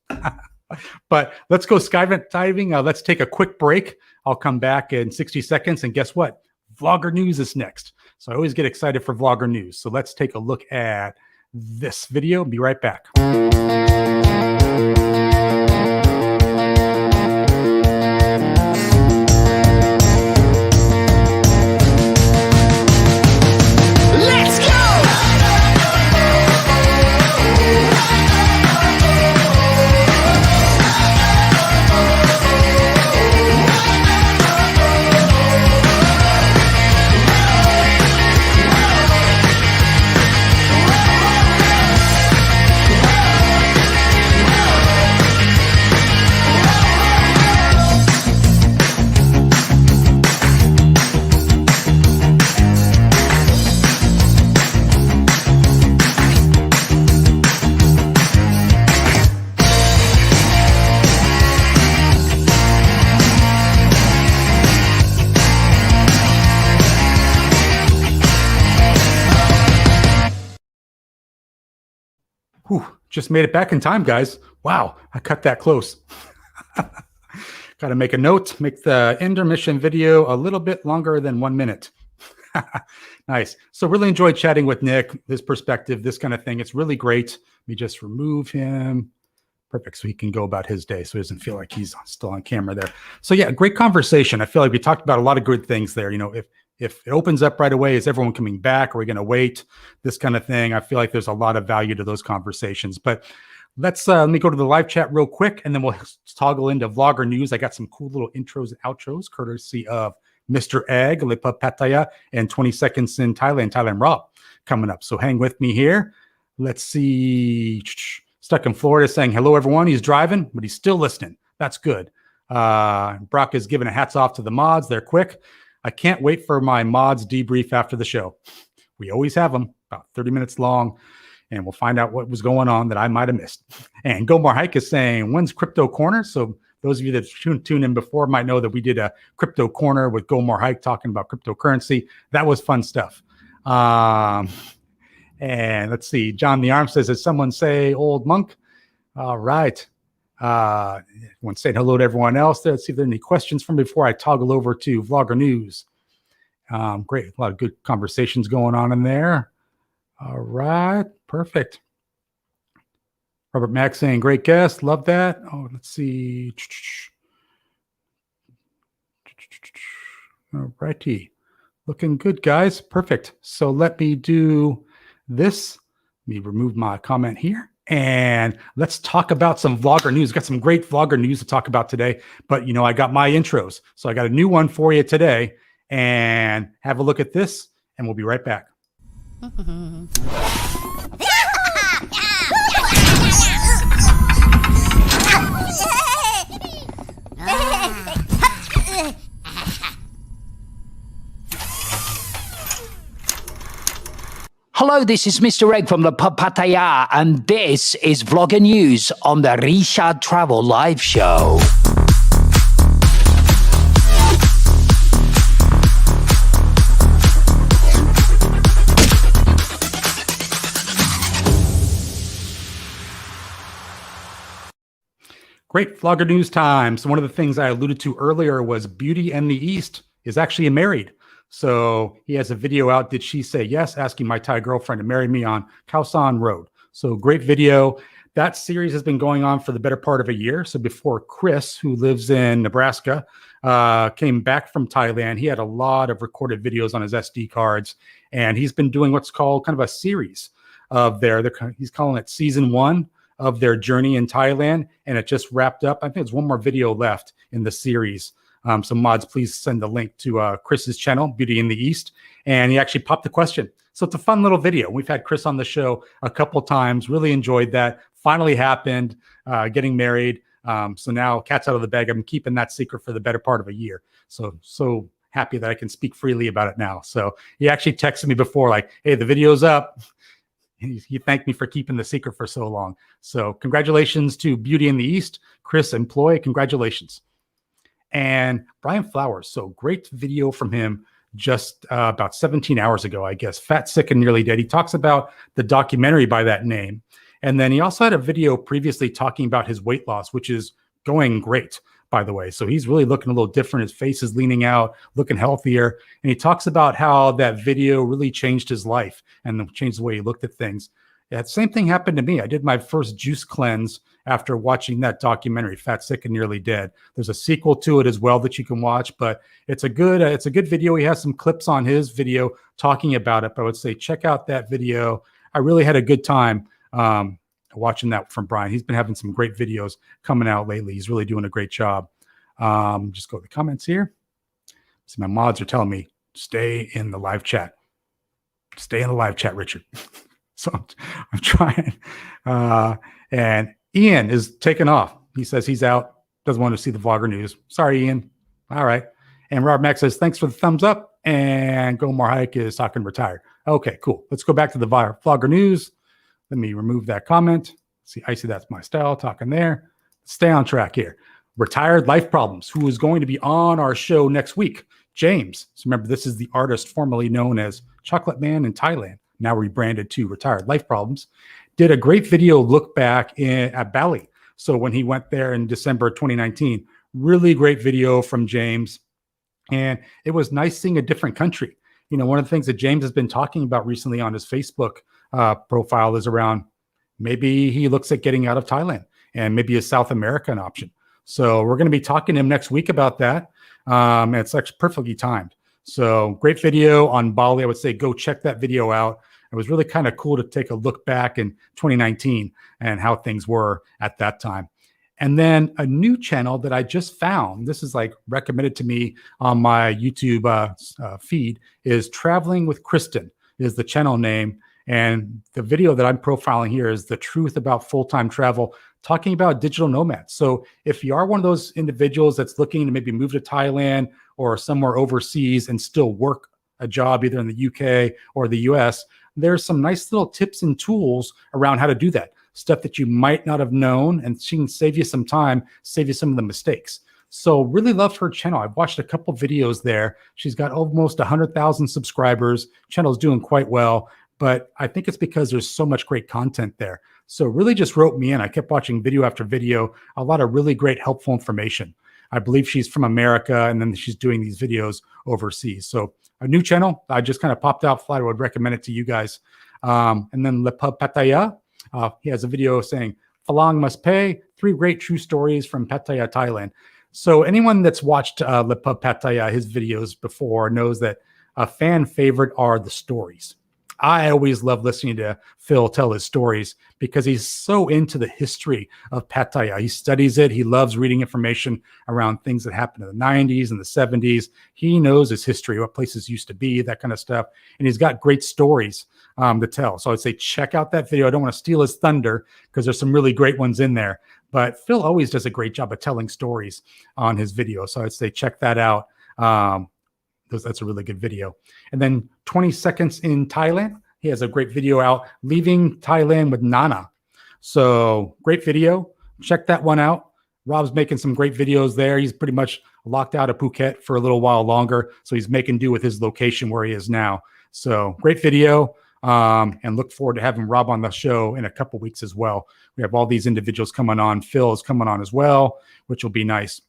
But let's go skydiving. Let's take a quick break. I'll come back in 60 seconds. And guess what? Vlogger news is next. So I always get excited for vlogger news. So let's take a look at this video. Be right back. Just made it back in time, guys. Wow, I cut that close. Got to make a note, make the intermission video a little bit longer than 1 minute. Nice. So really enjoyed chatting with Nick, his perspective, this kind of thing. It's really great. Let me just remove him. Perfect. So he can go about his day so he doesn't feel like he's still on camera there. So yeah, great conversation. I feel like we talked about a lot of good things there. If it opens up right away, is everyone coming back? Are we going to wait? This kind of thing. I feel like there's a lot of value to those conversations. But let me go to the live chat real quick, and then we'll toggle into vlogger news. I got some cool little intros and outros, courtesy of Mr. Egg, Lipa Pattaya, and 20 Seconds in Thailand Rob coming up. So hang with me here. Let's see. Stuck in Florida saying hello, everyone. He's driving, but he's still listening. That's good. Brock is giving a hats off to the mods. They're quick. I can't wait for my mods debrief after the show. We always have them about 30 minutes long, and we'll find out what was going on that I might have missed. And Gomar Hike is saying, when's Crypto Corner? So those of you that tuned in before might know that we did a Crypto Corner with Gomar Hike talking about cryptocurrency. That was fun stuff. And let's see. John the Arm says, did someone say old monk? All right. Want to say hello to everyone else. Let's see if there are any questions from before I toggle over to Vlogger News. Great. A lot of good conversations going on in there. All right. Perfect. Robert Mack saying, great guest. Love that. Oh, let's see. All righty. Looking good, guys. Perfect. So let me do this. Let me remove my comment here. And let's talk about some Vlogger News. Got some great Vlogger News to talk about today. But, I got my intros. So I got a new one for you today. And have a look at this. And we'll be right back. Hello, this is Mr. Egg from the Pattaya, and this is Vlogger News on the Richard Travel Live Show. Great Vlogger News time. So one of the things I alluded to earlier was Beauty and the East is actually married. So he has a video out, Did She Say Yes? Asking my Thai girlfriend to marry me on Khao San Road. So great video. That series has been going on for the better part of a year. So before Chris, who lives in Nebraska, came back from Thailand, he had a lot of recorded videos on his SD cards. And he's been doing what's called kind of a series of he's calling it season 1 of their journey in Thailand. And it just wrapped up. I think there's one more video left in the series. So mods, please send the link to Chris's channel, Beauty in the East. And he actually popped the question. So it's a fun little video. We've had Chris on the show a couple times, really enjoyed that. Finally happened, getting married. So now cat's out of the bag. I'm keeping that secret for the better part of a year. So happy that I can speak freely about it now. So he actually texted me before like, hey, the video's up. He thanked me for keeping the secret for so long. So congratulations to Beauty in the East. Chris, employee, congratulations. And Brian Flowers, so great video from him just about 17 hours ago, I guess. Fat, Sick, and Nearly Dead. He talks about the documentary by that name. And then he also had a video previously talking about his weight loss, which is going great, by the way. So he's really looking a little different. His face is leaning out, looking healthier. And he talks about how that video really changed his life and changed the way he looked at things. That same thing happened to me. I did my first juice cleanse after watching that documentary, Fat, Sick, and Nearly Dead. There's a sequel to it as well that you can watch, but it's a good video. He has some clips on his video talking about it, but I would say check out that video. I really had a good time watching that from Brian. He's been having some great videos coming out lately. He's really doing a great job. Just go to the comments here. See, my mods are telling me, stay in the live chat. Stay in the live chat, Richard. So I'm trying. And Ian is taking off. He says he's out. Doesn't want to see the Vlogger News. Sorry, Ian. All right. And Rob Max says, thanks for the thumbs up. And Gomar Hike is talking retired. Okay, cool. Let's go back to the Vlogger News. Let me remove that comment. See, I see that's my style talking there. Stay on track here. Retired Life Problems, who is going to be on our show next week. James. So remember, this is the artist formerly known as Chocolate Man in Thailand, now rebranded to Retired Life Problems, did a great video look back at Bali. So when he went there in December 2019, really great video from James. And it was nice seeing a different country. You know, one of the things that James has been talking about recently on his Facebook profile is around maybe he looks at getting out of Thailand and maybe a South American option. So we're going to be talking to him next week about that. And it's actually perfectly timed. So great video on Bali. I would say go check that video out. It was really kind of cool to take a look back in 2019 and how things were at that time. And then a new channel that I just found, this is like recommended to me on my YouTube feed, is Traveling with Kristen is the channel name. And the video that I'm profiling here is the truth about full-time travel, talking about digital nomads. So if you are one of those individuals that's looking to maybe move to Thailand or somewhere overseas and still work a job either in the UK or the US, there's some nice little tips and tools around how to do that. Stuff that you might not have known, and she can save you some time, save you some of the mistakes. So really love her channel. I've watched a couple videos there. She's got almost 100,000 subscribers. Channel's doing quite well, but I think it's because there's so much great content there. So really just wrote me in. I kept watching video after video, a lot of really great helpful information. I believe she's from America, and then she's doing these videos overseas. So a new channel, I just kind of popped out flat. I would recommend it to you guys. And then Le Pub Pattaya, he has a video saying, Phalang must pay, 3 great true stories from Pattaya, Thailand. So anyone that's watched Le Pub Pattaya, his videos before, knows that a fan favorite are the stories. I always love listening to Phil tell his stories because he's so into the history of Pattaya. He studies it. He loves reading information around things that happened in the 90s and the 70s. He knows his history, what places used to be, that kind of stuff. And he's got great stories to tell. So I'd say check out that video. I don't want to steal his thunder because there's some really great ones in there. But Phil always does a great job of telling stories on his video. So I'd say check that out. That's a really good video. And then 20 Seconds in Thailand. He has a great video out, Leaving Thailand with Nana. So great video. Check that one out. Rob's making some great videos there. He's pretty much locked out of Phuket for a little while longer. So he's making do with his location where he is now. So great video. And look forward to having Rob on the show in a couple weeks as well. We have all these individuals coming on. Phil is coming on as well, which will be nice.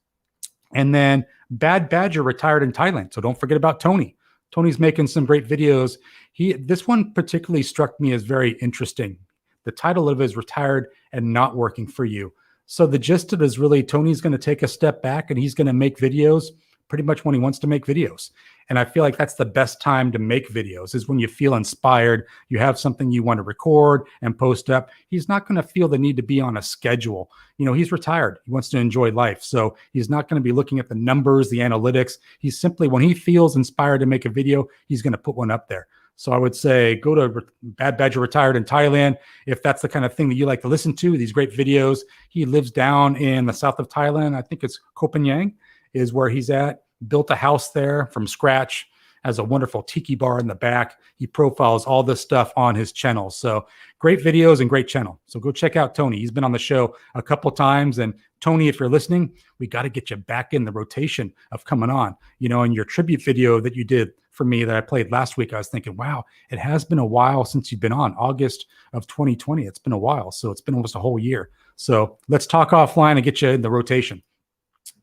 And then Bad Badger retired in Thailand. So don't forget about Tony. Tony's making some great videos. This one particularly struck me as very interesting. The title of it is Retired and Not Working for You. So the gist of it is really Tony's going to take a step back and he's going to make videos pretty much when he wants to make videos. And I feel like that's the best time to make videos is when you feel inspired, you have something you want to record and post up. He's not going to feel the need to be on a schedule. You know, he's retired. He wants to enjoy life. So he's not going to be looking at the numbers, the analytics. He's simply, when he feels inspired to make a video, he's going to put one up there. So I would say go to Bad Badger Retired in Thailand. If that's the kind of thing that you like to listen to, these great videos. He lives down in the south of Thailand. I think it's Koh Phangan is where he's at. Built a house there from scratch, has a wonderful tiki bar in the back. He profiles all this stuff on his channel. So great videos and great channel. So go check out Tony. He's been on the show a couple times. And Tony, if you're listening, we got to get you back in the rotation of coming on. You know, in your tribute video that you did for me that I played last week, I was thinking, wow, it has been a while since you've been on. August of 2020. It's been a while. So it's been almost a whole year. So let's talk offline and get you in the rotation.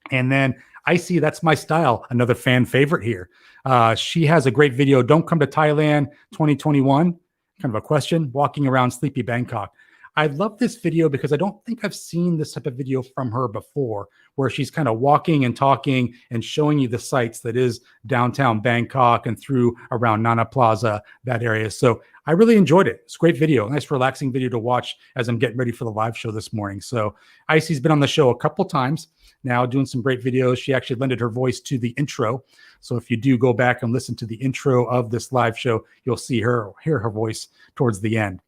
And then Icy, that's my style. Another fan favorite here. She has a great video. Don't come to Thailand 2021. Kind of a question. Walking around sleepy Bangkok. I love this video because I don't think I've seen this type of video from her before, where she's kind of walking and talking and showing you the sights that is downtown Bangkok and through around Nana Plaza, that area. So I really enjoyed it. It's a great video. Nice, relaxing video to watch as I'm getting ready for the live show this morning. So Icy's been on the show a couple times now, doing some great videos. She actually lended her voice to the intro. So if you do go back and listen to the intro of this live show, you'll see her, hear her voice towards the end.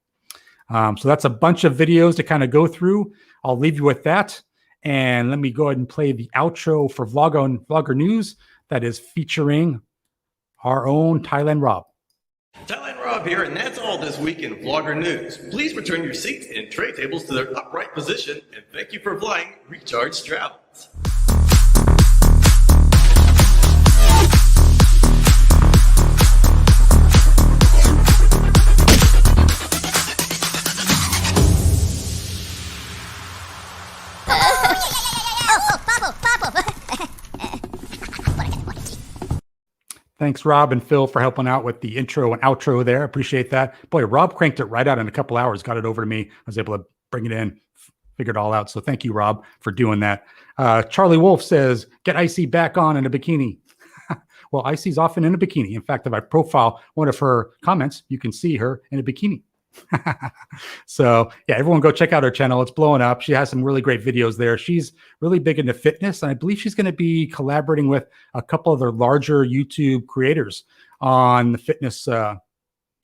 So that's a bunch of videos to kind of go through. I'll leave you with that. And let me go ahead and play the outro for Vlogger News that is featuring our own Thailand Rob. Thailand Rob here, and that's all this week in Vlogger News. Please return your seats and tray tables to their upright position, and thank you for flying Recharge Travels. Thanks, Rob and Phil, for helping out with the intro and outro there. Appreciate that. Boy, Rob cranked it right out in a couple hours, got it over to me. I was able to bring it in, figured it all out. So thank you, Rob, for doing that. Charlie Wolf says, get Icy back on in a bikini. Well, Icy's often in a bikini. In fact, if I profile one of her comments, you can see her in a bikini. So yeah, everyone go check out her channel. It's blowing up. She has some really great videos there. She's really big into fitness, and I believe she's going to be collaborating with a couple of their larger YouTube creators on the fitness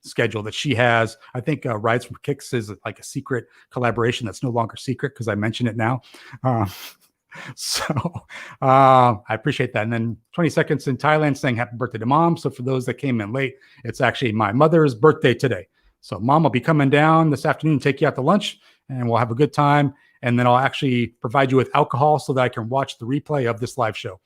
schedule that she has. I think Rides from Kicks is like a secret collaboration that's no longer secret because I mention it now. I appreciate that. And then 20 seconds in Thailand saying happy birthday to mom. So for those that came in late, it's actually my mother's birthday today. So mom will be coming down this afternoon, take you out to lunch, and we'll have a good time. And then I'll actually provide you with alcohol so that I can watch the replay of this live show.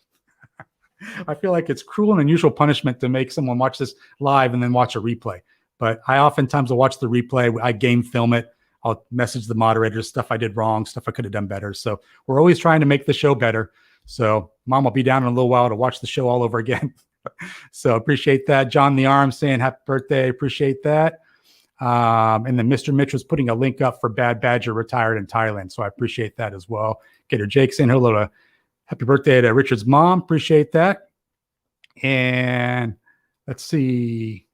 I feel like it's cruel and unusual punishment to make someone watch this live and then watch a replay. But I oftentimes will watch the replay. I game film it. I'll message the moderators, stuff I did wrong, stuff I could have done better. So we're always trying to make the show better. So mom will be down in a little while to watch the show all over again. So appreciate that. John the Arm saying happy birthday. Appreciate that. And then Mr. Mitch was putting a link up for Bad Badger retired in Thailand. So I appreciate that as well. Gator Jake saying hello to happy birthday to Richard's mom. Appreciate that. And let's see.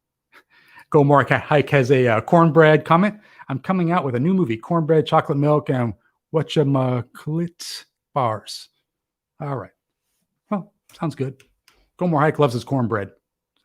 Go More Hike has a cornbread comment. I'm coming out with a new movie, Cornbread, Chocolate Milk, and whatchamacallit bars. All right. Well, sounds good. Go More Hike loves his cornbread.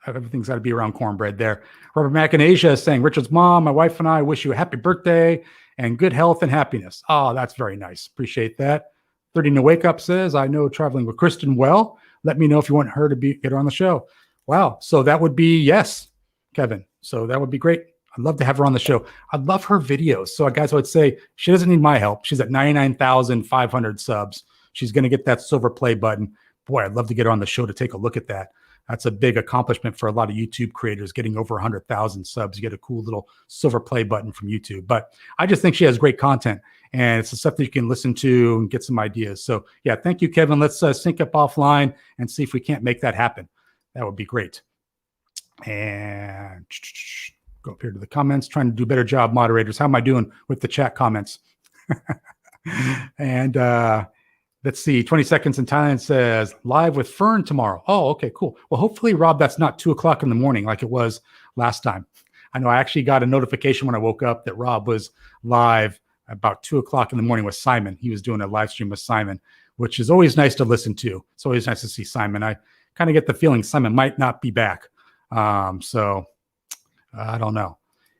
Everything's got to be around cornbread there. Robert Mack in Asia is saying, Richard's mom, my wife, and I wish you a happy birthday and good health and happiness. Oh, that's very nice. Appreciate that. 30 to Wake Up says, I know traveling with Kristen well. Let me know if you want her to get her on the show. Wow. So that would be yes, Kevin. So that would be great. I'd love to have her on the show. I love her videos. So guys, I would say she doesn't need my help. She's at 99,500 subs. She's going to get that silver play button. Boy, I'd love to get her on the show to take a look at that. That's a big accomplishment for a lot of YouTube creators, getting over 100,000 subs. You get a cool little silver play button from YouTube. But I just think she has great content, and it's the stuff that you can listen to and get some ideas. So yeah, thank you, Kevin. Let's sync up offline and see if we can't make that happen. That would be great. And go up here to the comments, trying to do a better job, moderators. How am I doing with the chat comments? And let's see, 20 seconds in Thailand says, live with Fern tomorrow. Oh, okay, cool. Well, hopefully, Rob, that's not 2 o'clock in the morning like it was last time. I know I actually got a notification when I woke up that Rob was live about 2 o'clock in the morning with Simon. He was doing a live stream with Simon, which is always nice to listen to. It's always nice to see Simon. I kind of get the feeling Simon might not be back. So I don't know.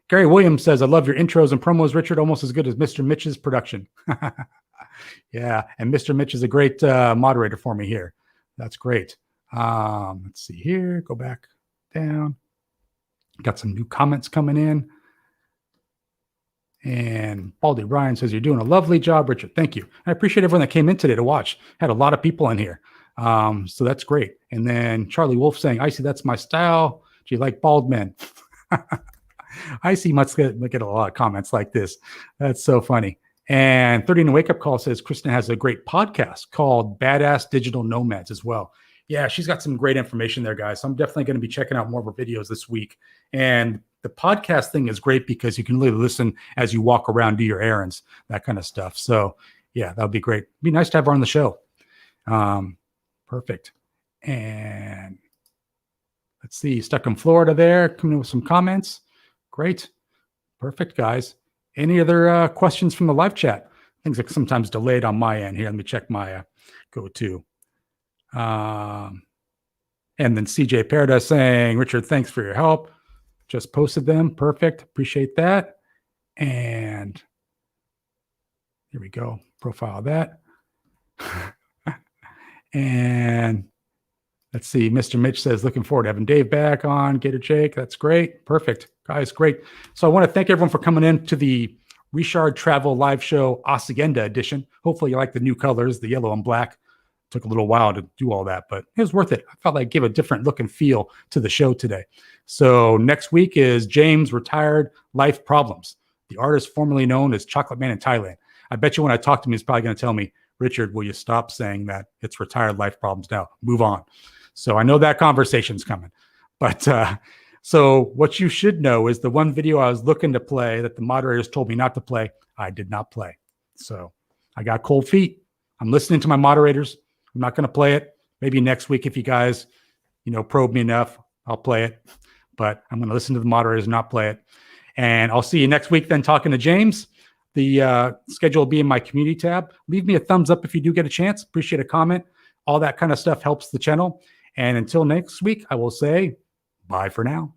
Gary Williams says, I love your intros and promos, Richard, almost as good as Mr. Mitch's production. Yeah, and Mr. Mitch is a great moderator for me here. That's great. Let's see here. Go back down. Got some new comments coming in. And Baldy Ryan says, you're doing a lovely job, Richard. Thank you. I appreciate everyone that came in today to watch. Had a lot of people in here. So that's great. And then Charlie Wolf saying, I see that's my style. Do you like bald men? I see must get a lot of comments like this. That's so funny. And 30 in a Wake Up Call says Kristen has a great podcast called Badass Digital Nomads as well. Yeah, she's got some great information there, guys. So I'm definitely going to be checking out more of her videos this week. And the podcast thing is great because you can really listen as you walk around, do your errands, that kind of stuff. So yeah, that would be great. It'd be nice to have her on the show. Perfect. And let's see, stuck in Florida there, coming in with some comments. Great. Perfect, guys. Any other questions from the live chat? Things are sometimes delayed on my end here. Let me check my go-to. And then CJ Paradise saying, Richard, thanks for your help. Just posted them. Perfect. Appreciate that. And here we go. Profile that. And let's see. Mr. Mitch says, looking forward to having Dave back on. Gator Jake. That's great. Perfect. Guys, great. So I want to thank everyone for coming in to the Richard Travel Live Show Hacienda edition. Hopefully you like the new colors, the yellow and black. Took a little while to do all that, but it was worth it. I felt like it gave a different look and feel to the show today. So next week is James Retired Life Problems, the artist formerly known as Chocolate Man in Thailand. I bet you when I talk to him, he's probably going to tell me, Richard, will you stop saying that it's Retired Life Problems now? Move on. So I know that conversation's coming. But so what you should know is the one video I was looking to play that the moderators told me not to play, I did not play. So I got cold feet. I'm listening to my moderators. I'm not going to play it. Maybe next week, if you guys, probe me enough, I'll play it. But I'm going to listen to the moderators and not play it. And I'll see you next week then talking to James. The schedule will be in my community tab. Leave me a thumbs up if you do get a chance. Appreciate a comment. All that kind of stuff helps the channel. And until next week, I will say bye for now.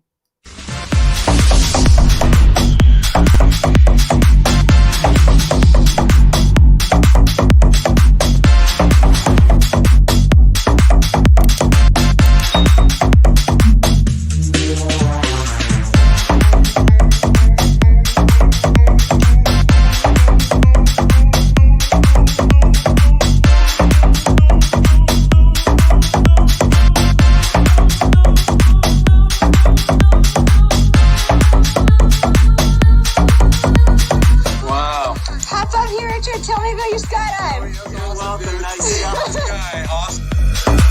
Tell me about your skydive. You're welcome. Nice job, guy. Awesome.